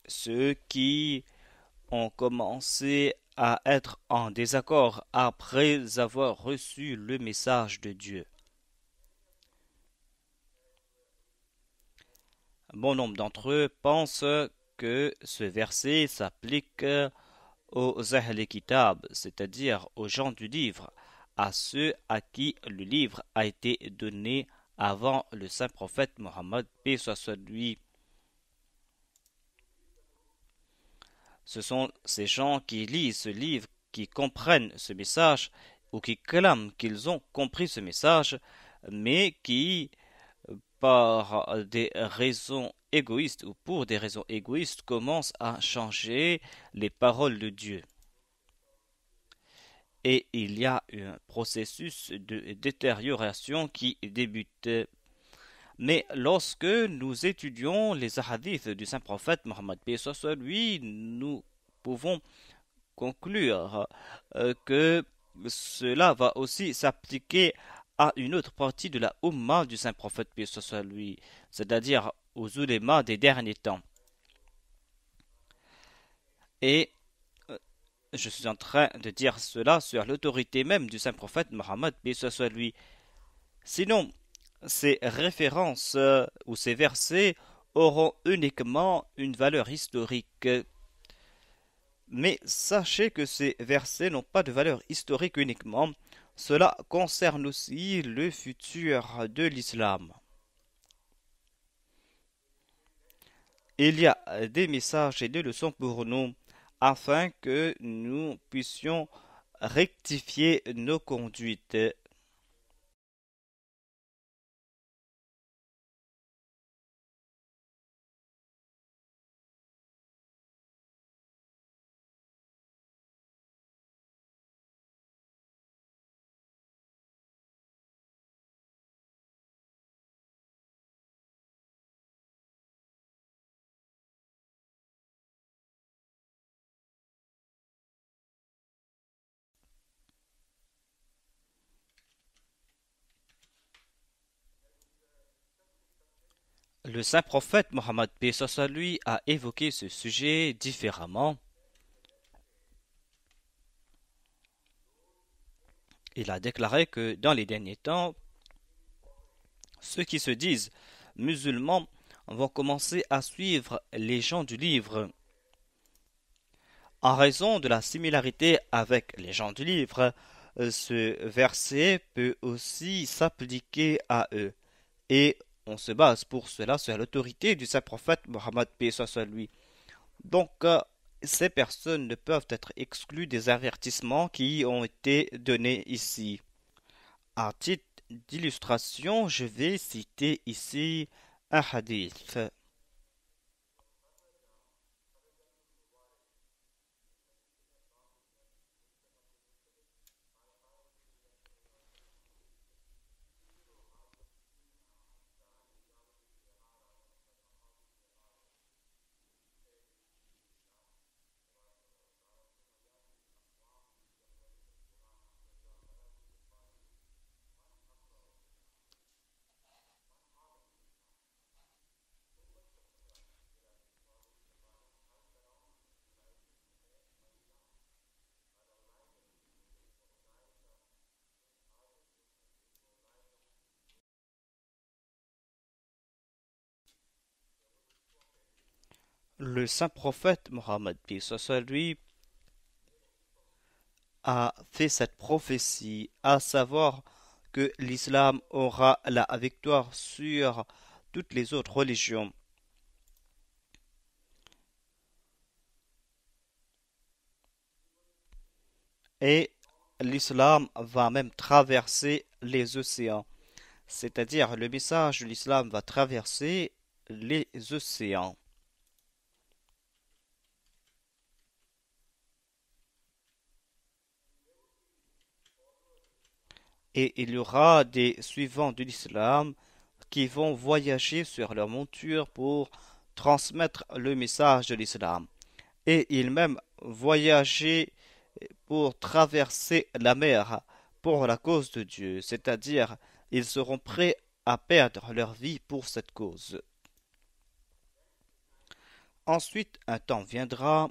Speaker 1: Ceux qui ont commencé à être en désaccord après avoir reçu le message de Dieu. Bon nombre d'entre eux pensent que ce verset s'applique aux Ahl Kitab, c'est-à-dire aux gens du livre, à ceux à qui le livre a été donné avant le saint prophète Mohammed, paix soit sur lui. Ce sont ces gens qui lisent ce livre, qui comprennent ce message, ou qui clament qu'ils ont compris ce message, mais qui, par des raisons égoïstes ou pour des raisons égoïstes, commencent à changer les paroles de Dieu. Et il y a un processus de détérioration qui débute. Mais lorsque nous étudions les hadiths du saint prophète Mohammed paix soit lui, nous pouvons conclure que cela va aussi s'appliquer à une autre partie de la Ummah du saint prophète paix soit lui, c'est-à-dire aux ulémas des derniers temps. Et je suis en train de dire cela sur l'autorité même du saint prophète Mohammed paix soit lui. Sinon, ces références ou ces versets auront uniquement une valeur historique. Mais sachez que ces versets n'ont pas de valeur historique uniquement, cela concerne aussi le futur de l'islam. Il y a des messages et des leçons pour nous afin que nous puissions rectifier nos conduites. Le saint prophète Mohammed paix soit lui a évoqué ce sujet différemment. Il a déclaré que dans les derniers temps, ceux qui se disent musulmans vont commencer à suivre les gens du livre. En raison de la similarité avec les gens du livre, ce verset peut aussi s'appliquer à eux. Et on se base pour cela sur l'autorité du saint prophète Mohammed paix soit lui. Donc, ces personnes ne peuvent être exclues des avertissements qui ont été donnés ici. À titre d'illustration, je vais citer ici un hadith. Le saint prophète Mohammed paix soit lui a fait cette prophétie, à savoir que l'islam aura la victoire sur toutes les autres religions. Et l'islam va même traverser les océans. C'est-à-dire le message de l'islam va traverser les océans. Et il y aura des suivants de l'islam qui vont voyager sur leur monture pour transmettre le message de l'islam. Et ils même voyager pour traverser la mer pour la cause de Dieu, c'est-à-dire ils seront prêts à perdre leur vie pour cette cause. Ensuite, un temps viendra,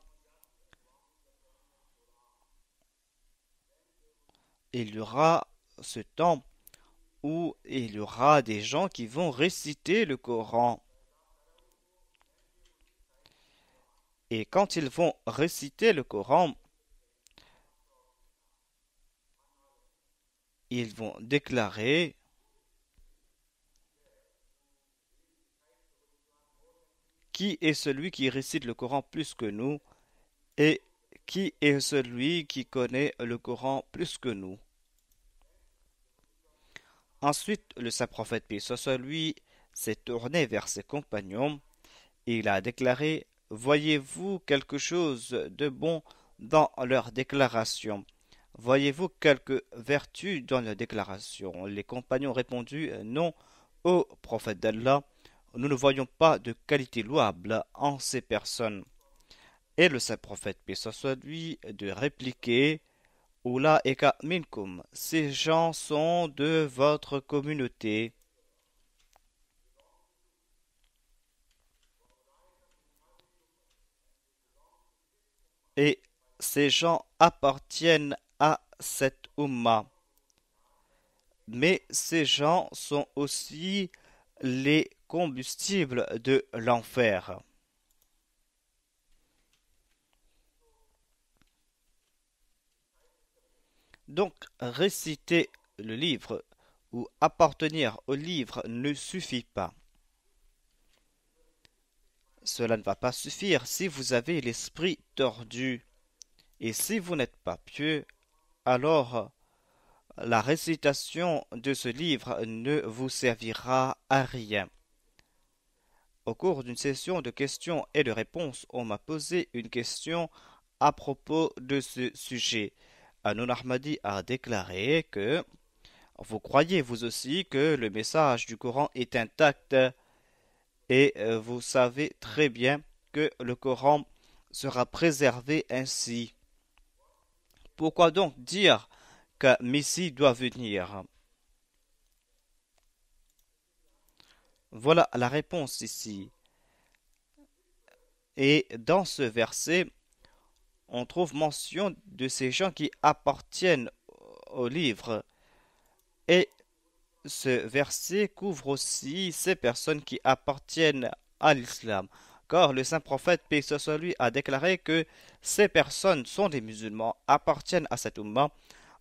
Speaker 1: il y aura ce temps où il y aura des gens qui vont réciter le Coran. Et quand ils vont réciter le Coran, ils vont déclarer qui est celui qui récite le Coran plus que nous, Et qui est celui qui connaît le Coran plus que nous? Ensuite, le saint prophète, paix soit sur lui, s'est tourné vers ses compagnons et il a déclaré: Voyez-vous quelque chose de bon dans leur déclaration? Voyez-vous quelque vertu dans leur déclaration? Les compagnons ont répondu: Non, ô prophète d'Allah, nous ne voyons pas de qualité louable en ces personnes. Et le saint prophète, paix soit sur lui, de répliquer: Oula eka minkum, ces gens sont de votre communauté. Et ces gens appartiennent à cette Ummah. Mais ces gens sont aussi les combustibles de l'enfer. Donc, réciter le livre ou appartenir au livre ne suffit pas. Cela ne va pas suffire si vous avez l'esprit tordu. Et si vous n'êtes pas pieux, alors la récitation de ce livre ne vous servira à rien. Au cours d'une session de questions et de réponses, on m'a posé une question à propos de ce sujet. Anoun Ahmadi a déclaré que vous croyez vous aussi que le message du Coran est intact et vous savez très bien que le Coran sera préservé ainsi. Pourquoi donc dire qu'un Messie doit venir? Voilà la réponse ici. Et dans ce verset, on trouve mention de ces gens qui appartiennent au livre. Et ce verset couvre aussi ces personnes qui appartiennent à l'islam. Car le saint prophète, paix soit sur lui, a déclaré que ces personnes sont des musulmans, appartiennent à cet umma,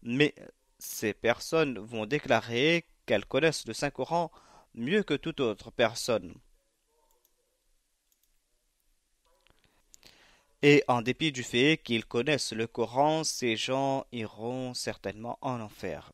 Speaker 1: mais ces personnes vont déclarer qu'elles connaissent le Saint-Coran mieux que toute autre personne. Et en dépit du fait qu'ils connaissent le Coran, ces gens iront certainement en enfer.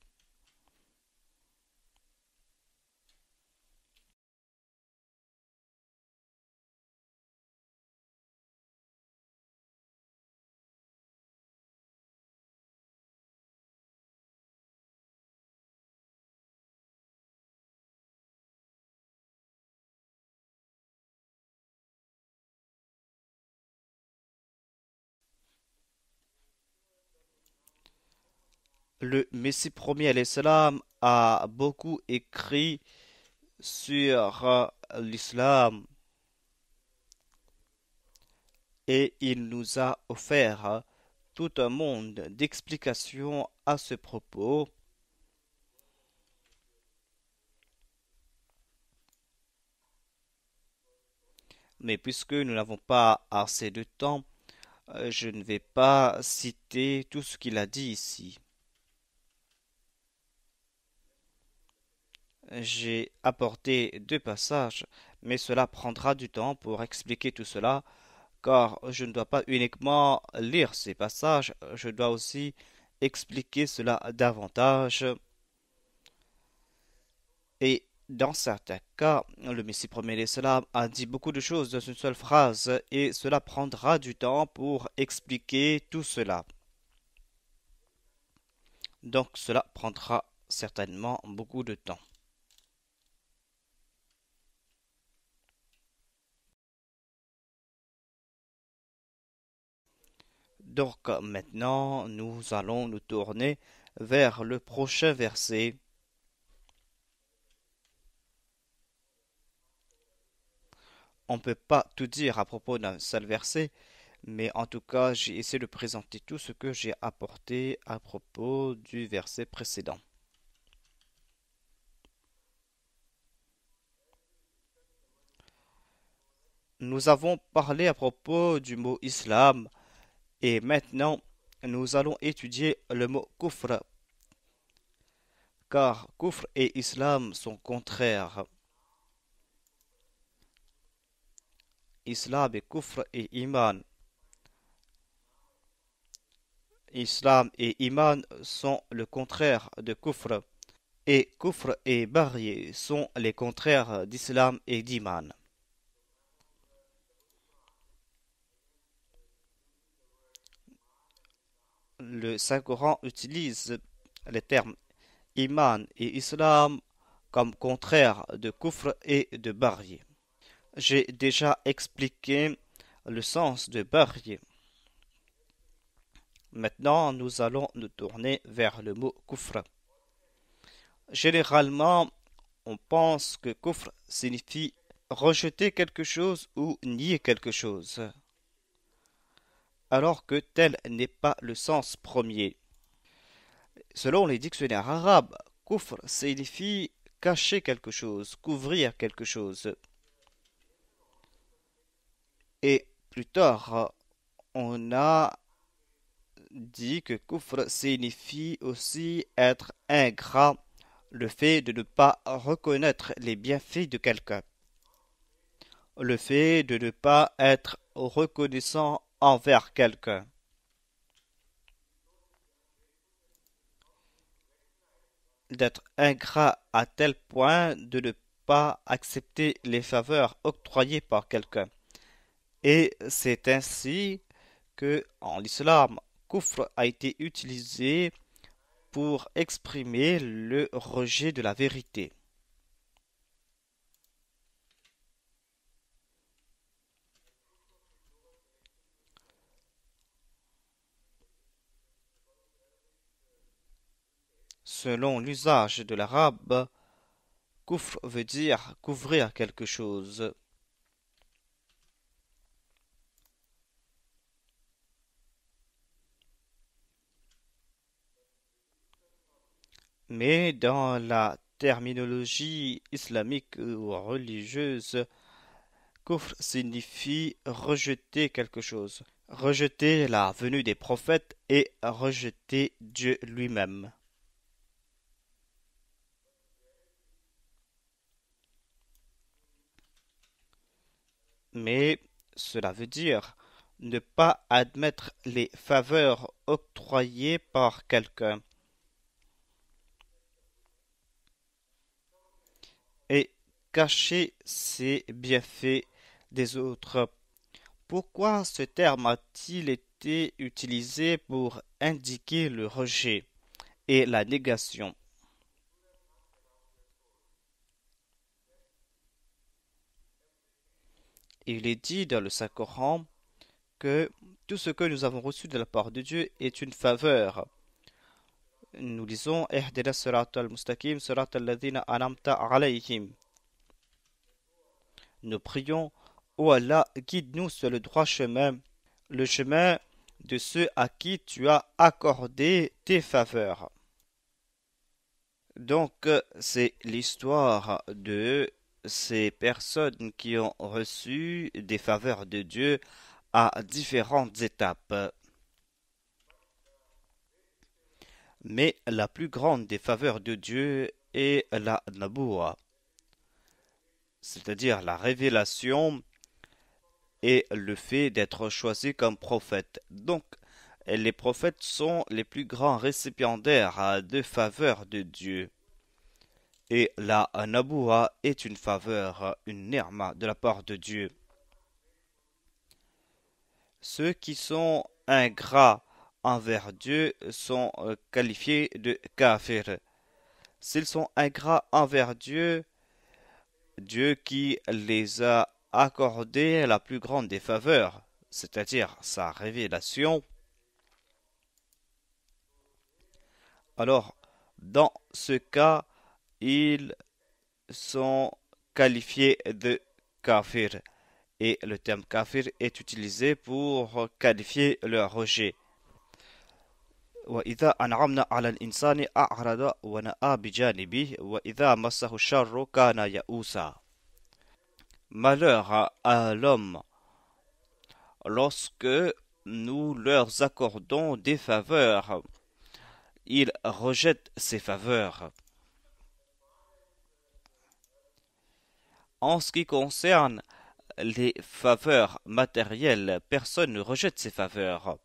Speaker 1: Le Messie premier alayhi salam a beaucoup écrit sur l'islam et il nous a offert tout un monde d'explications à ce propos. Mais puisque nous n'avons pas assez de temps, je ne vais pas citer tout ce qu'il a dit ici. J'ai apporté deux passages, mais cela prendra du temps pour expliquer tout cela, car je ne dois pas uniquement lire ces passages, je dois aussi expliquer cela davantage. Et dans certains cas, le Messie premier l'Islam a dit beaucoup de choses dans une seule phrase, et cela prendra du temps pour expliquer tout cela. Donc cela prendra certainement beaucoup de temps. Donc maintenant, nous allons nous tourner vers le prochain verset. On ne peut pas tout dire à propos d'un seul verset, mais en tout cas, j'ai essayé de présenter tout ce que j'ai apporté à propos du verset précédent. Nous avons parlé à propos du mot islam et maintenant nous allons étudier le mot kufr, car kufr et islam sont contraires. Islam et kufr et iman. Islam et Iman sont le contraire de Kufr, et Kufr et Baghi sont les contraires d'Islam et d'Iman. Le Saint-Coran utilise les termes Iman et Islam comme contraires de Kufr et de Baghi. J'ai déjà expliqué le sens de Baghi. Maintenant, nous allons nous tourner vers le mot Kufr. Généralement, on pense que Kufr signifie rejeter quelque chose ou nier quelque chose, alors que tel n'est pas le sens premier. Selon les dictionnaires arabes, Kufr signifie cacher quelque chose, couvrir quelque chose. Et plus tard, on a dit que Kufr signifie aussi être ingrat, le fait de ne pas reconnaître les bienfaits de quelqu'un, le fait de ne pas être reconnaissant envers quelqu'un. D'être ingrat à tel point de ne pas accepter les faveurs octroyées par quelqu'un. Et c'est ainsi que, en l'islam, kufr a été utilisé pour exprimer le rejet de la vérité. Selon l'usage de l'arabe, kufr veut dire couvrir quelque chose. Mais dans la terminologie islamique ou religieuse, kufr signifie rejeter quelque chose, rejeter la venue des prophètes et rejeter Dieu lui-même. Mais cela veut dire ne pas admettre les faveurs octroyées par quelqu'un et cacher ses bienfaits des autres. Pourquoi ce terme a-t-il été utilisé pour indiquer le rejet et la négation? Il est dit dans le Saint-Coran que tout ce que nous avons reçu de la part de Dieu est une faveur. Nous lisons Ihdina Sirat al-Mustaqim, Sirat al-Ladhina anamta alayhim. Nous prions, ô Allah, guide-nous sur le droit chemin, le chemin de ceux à qui tu as accordé tes faveurs. Donc, c'est l'histoire de ces personnes qui ont reçu des faveurs de Dieu à différentes étapes. Mais la plus grande des faveurs de Dieu est la naboua, c'est-à-dire la révélation et le fait d'être choisi comme prophète. Donc, les prophètes sont les plus grands récipiendaires de faveurs de Dieu. Et la naboua est une faveur, une ni'ma de la part de Dieu. Ceux qui sont ingrats envers Dieu sont qualifiés de kafir. S'ils sont ingrats envers Dieu, Dieu qui les a accordé la plus grande des faveurs, c'est-à-dire sa révélation, alors dans ce cas, ils sont qualifiés de kafir. Et le terme kafir est utilisé pour qualifier leur rejet. وإذا أنعمنا على الإنسان أعرض ونأى بجانبه وإذا مسه الشر كان يئوسا. Malheur à l'homme lorsque nous leur accordons des faveurs, ils rejettent ces faveurs. En ce qui concerne les faveurs matérielles, personne ne rejette ces faveurs.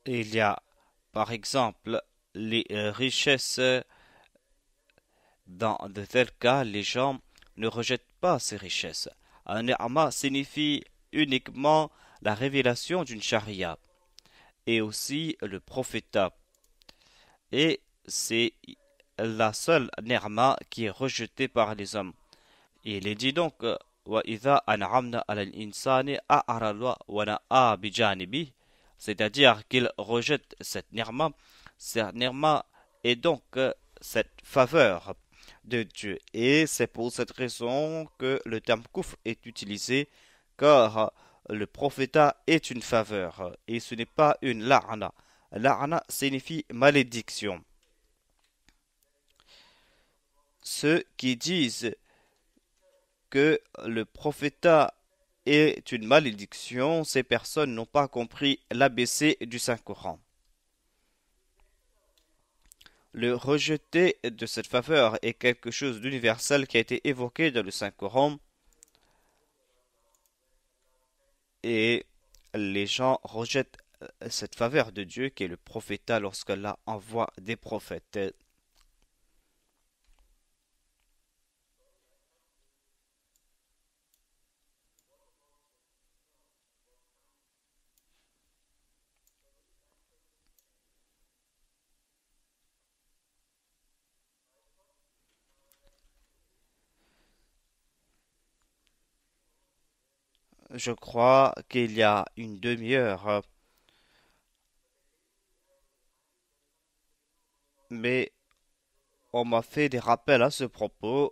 Speaker 1: Il y a, par exemple, les richesses. Dans de tels cas, les gens ne rejettent pas ces richesses. Un ni'ma signifie uniquement la révélation d'une charia et aussi le prophétat. Et c'est la seule ni'ma qui est rejetée par les hommes. Il est dit donc وَإِذَا أَنْعَمْنَا عَلَى الْإِنسَانِ أَعْرَضَ وَنَأَىٰ بِجَانِبِهِ, c'est-à-dire qu'il rejette cette ni'ma. Cette ni'ma est donc cette faveur de Dieu. Et c'est pour cette raison que le terme kufr est utilisé, car le prophétat est une faveur et ce n'est pas une la'na. La'na signifie malédiction. Ceux qui disent que le prophétat est une malédiction, ces personnes n'ont pas compris l'ABC du Saint-Coran. Le rejeté de cette faveur est quelque chose d'universel qui a été évoqué dans le Saint-Coran et les gens rejettent cette faveur de Dieu qui est le prophétat lorsqu'Allah envoie des prophètes. Je crois qu'il y a une demi-heure, mais on m'a fait des rappels à ce propos.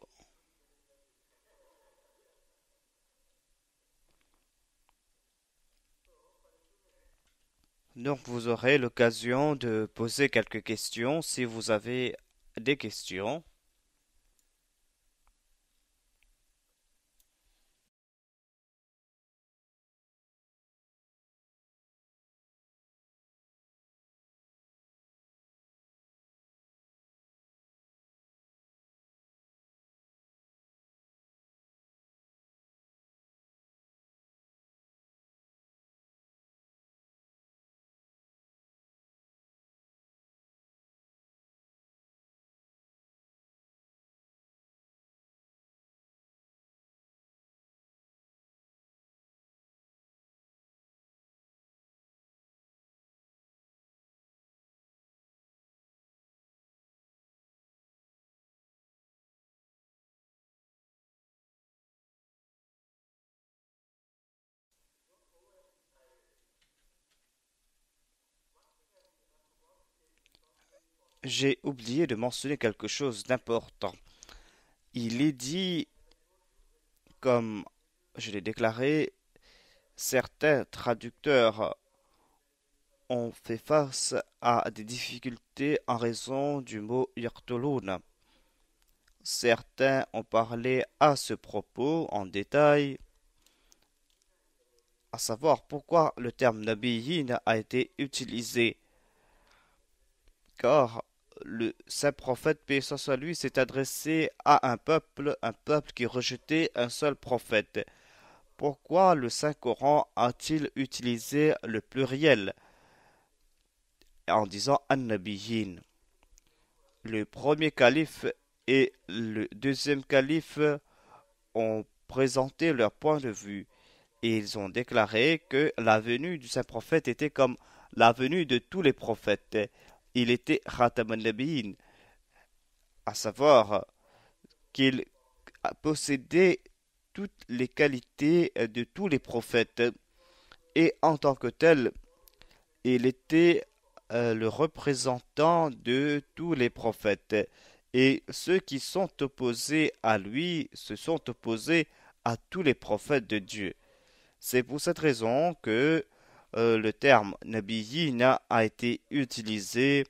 Speaker 1: Donc vous aurez l'occasion de poser quelques questions si vous avez des questions. J'ai oublié de mentionner quelque chose d'important. Il est dit, comme je l'ai déclaré, certains traducteurs ont fait face à des difficultés en raison du mot yaqtulun. Certains ont parlé à ce propos en détail, à savoir pourquoi le terme nabiyin a été utilisé, car le saint prophète, paix et salut soit lui, s'est adressé à un peuple qui rejetait un seul prophète. Pourquoi le Saint-Coran a-t-il utilisé le pluriel en disant an-nabiyyin? Le premier calife et le deuxième calife ont présenté leur point de vue et ils ont déclaré que la venue du saint prophète était comme la venue de tous les prophètes. Il était Khatam al-Nabiyyin, à savoir qu'il possédait toutes les qualités de tous les prophètes et en tant que tel, il était le représentant de tous les prophètes. Et ceux qui sont opposés à lui se sont opposés à tous les prophètes de Dieu. C'est pour cette raison que le terme Nabiyina a été utilisé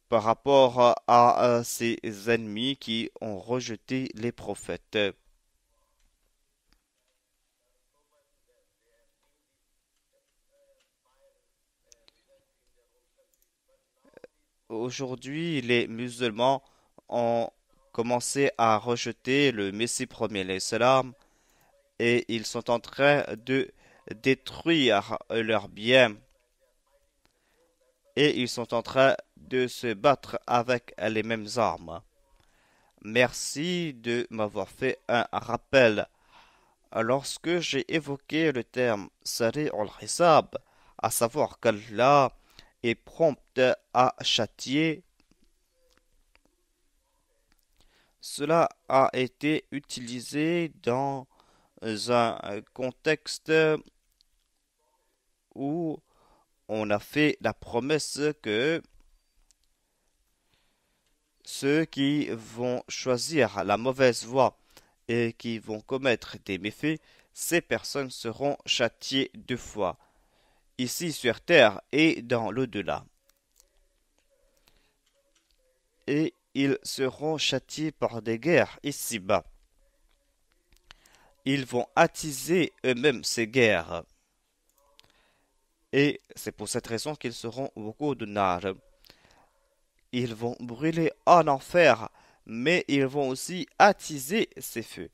Speaker 1: par rapport à ses ennemis qui ont rejeté les prophètes. Aujourd'hui, les musulmans ont commencé à rejeter le Messie premier, l'Islam, et ils sont en train de détruire leurs biens et ils sont en train de se battre avec les mêmes armes. Merci de m'avoir fait un rappel. Lorsque j'ai évoqué le terme Sari al-Hisab, à savoir qu'Allah est prompt à châtier, cela a été utilisé dans un contexte où on a fait la promesse que ceux qui vont choisir la mauvaise voie et qui vont commettre des méfaits, ces personnes seront châtiées deux fois, ici sur terre et dans l'au-delà. Et ils seront châtiés par des guerres ici-bas. Ils vont attiser eux-mêmes ces guerres. Et c'est pour cette raison qu'ils seront beaucoup de nar. Ils vont brûler en enfer, mais ils vont aussi attiser ces feux.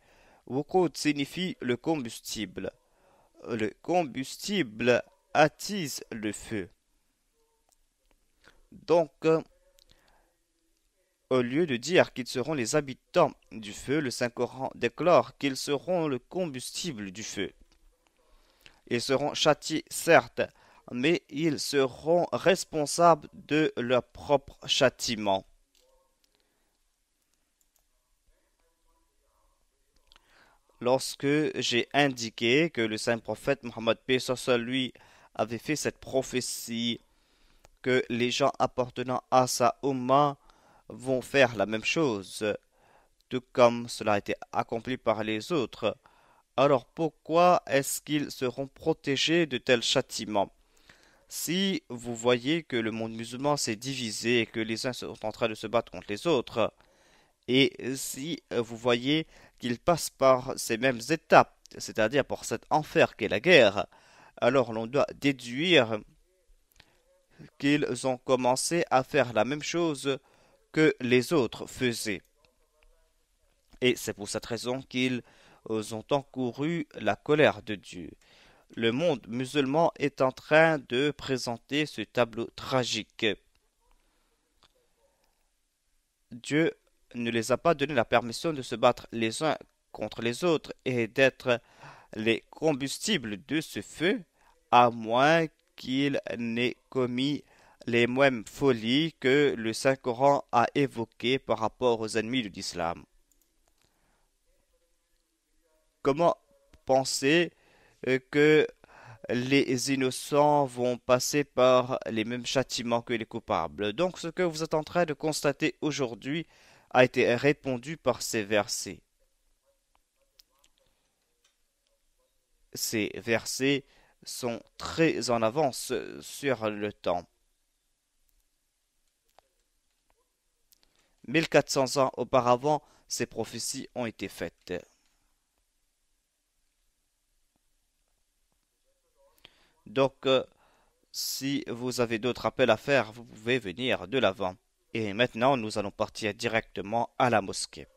Speaker 1: Wuqud signifie le combustible. Le combustible attise le feu. Donc, au lieu de dire qu'ils seront les habitants du feu, le Saint-Coran déclare qu'ils seront le combustible du feu. Ils seront châtiés, certes, mais ils seront responsables de leur propre châtiment. Lorsque j'ai indiqué que le saint prophète Mohammed paix soit sur lui avait fait cette prophétie que les gens appartenant à sa Ummah vont faire la même chose, tout comme cela a été accompli par les autres, alors pourquoi est-ce qu'ils seront protégés de tels châtiments? Si vous voyez que le monde musulman s'est divisé et que les uns sont en train de se battre contre les autres, et si vous voyez qu'ils passent par ces mêmes étapes, c'est-à-dire par cet enfer qu'est la guerre, alors l'on doit déduire qu'ils ont commencé à faire la même chose que les autres faisaient. Et c'est pour cette raison qu'ils ont encouru la colère de Dieu. Le monde musulman est en train de présenter ce tableau tragique. Dieu ne les a pas donné la permission de se battre les uns contre les autres et d'être les combustibles de ce feu, à moins qu'ils n'aient commis les mêmes folies que le Saint-Coran a évoquées par rapport aux ennemis de l'islam. Comment penser que les innocents vont passer par les mêmes châtiments que les coupables? Donc ce que vous êtes en train de constater aujourd'hui a été répondu par ces versets. Ces versets sont très en avance sur le temps. 1400 ans auparavant, ces prophéties ont été faites. Donc, si vous avez d'autres appels à faire, vous pouvez venir de l'avant. Et maintenant, nous allons partir directement à la mosquée.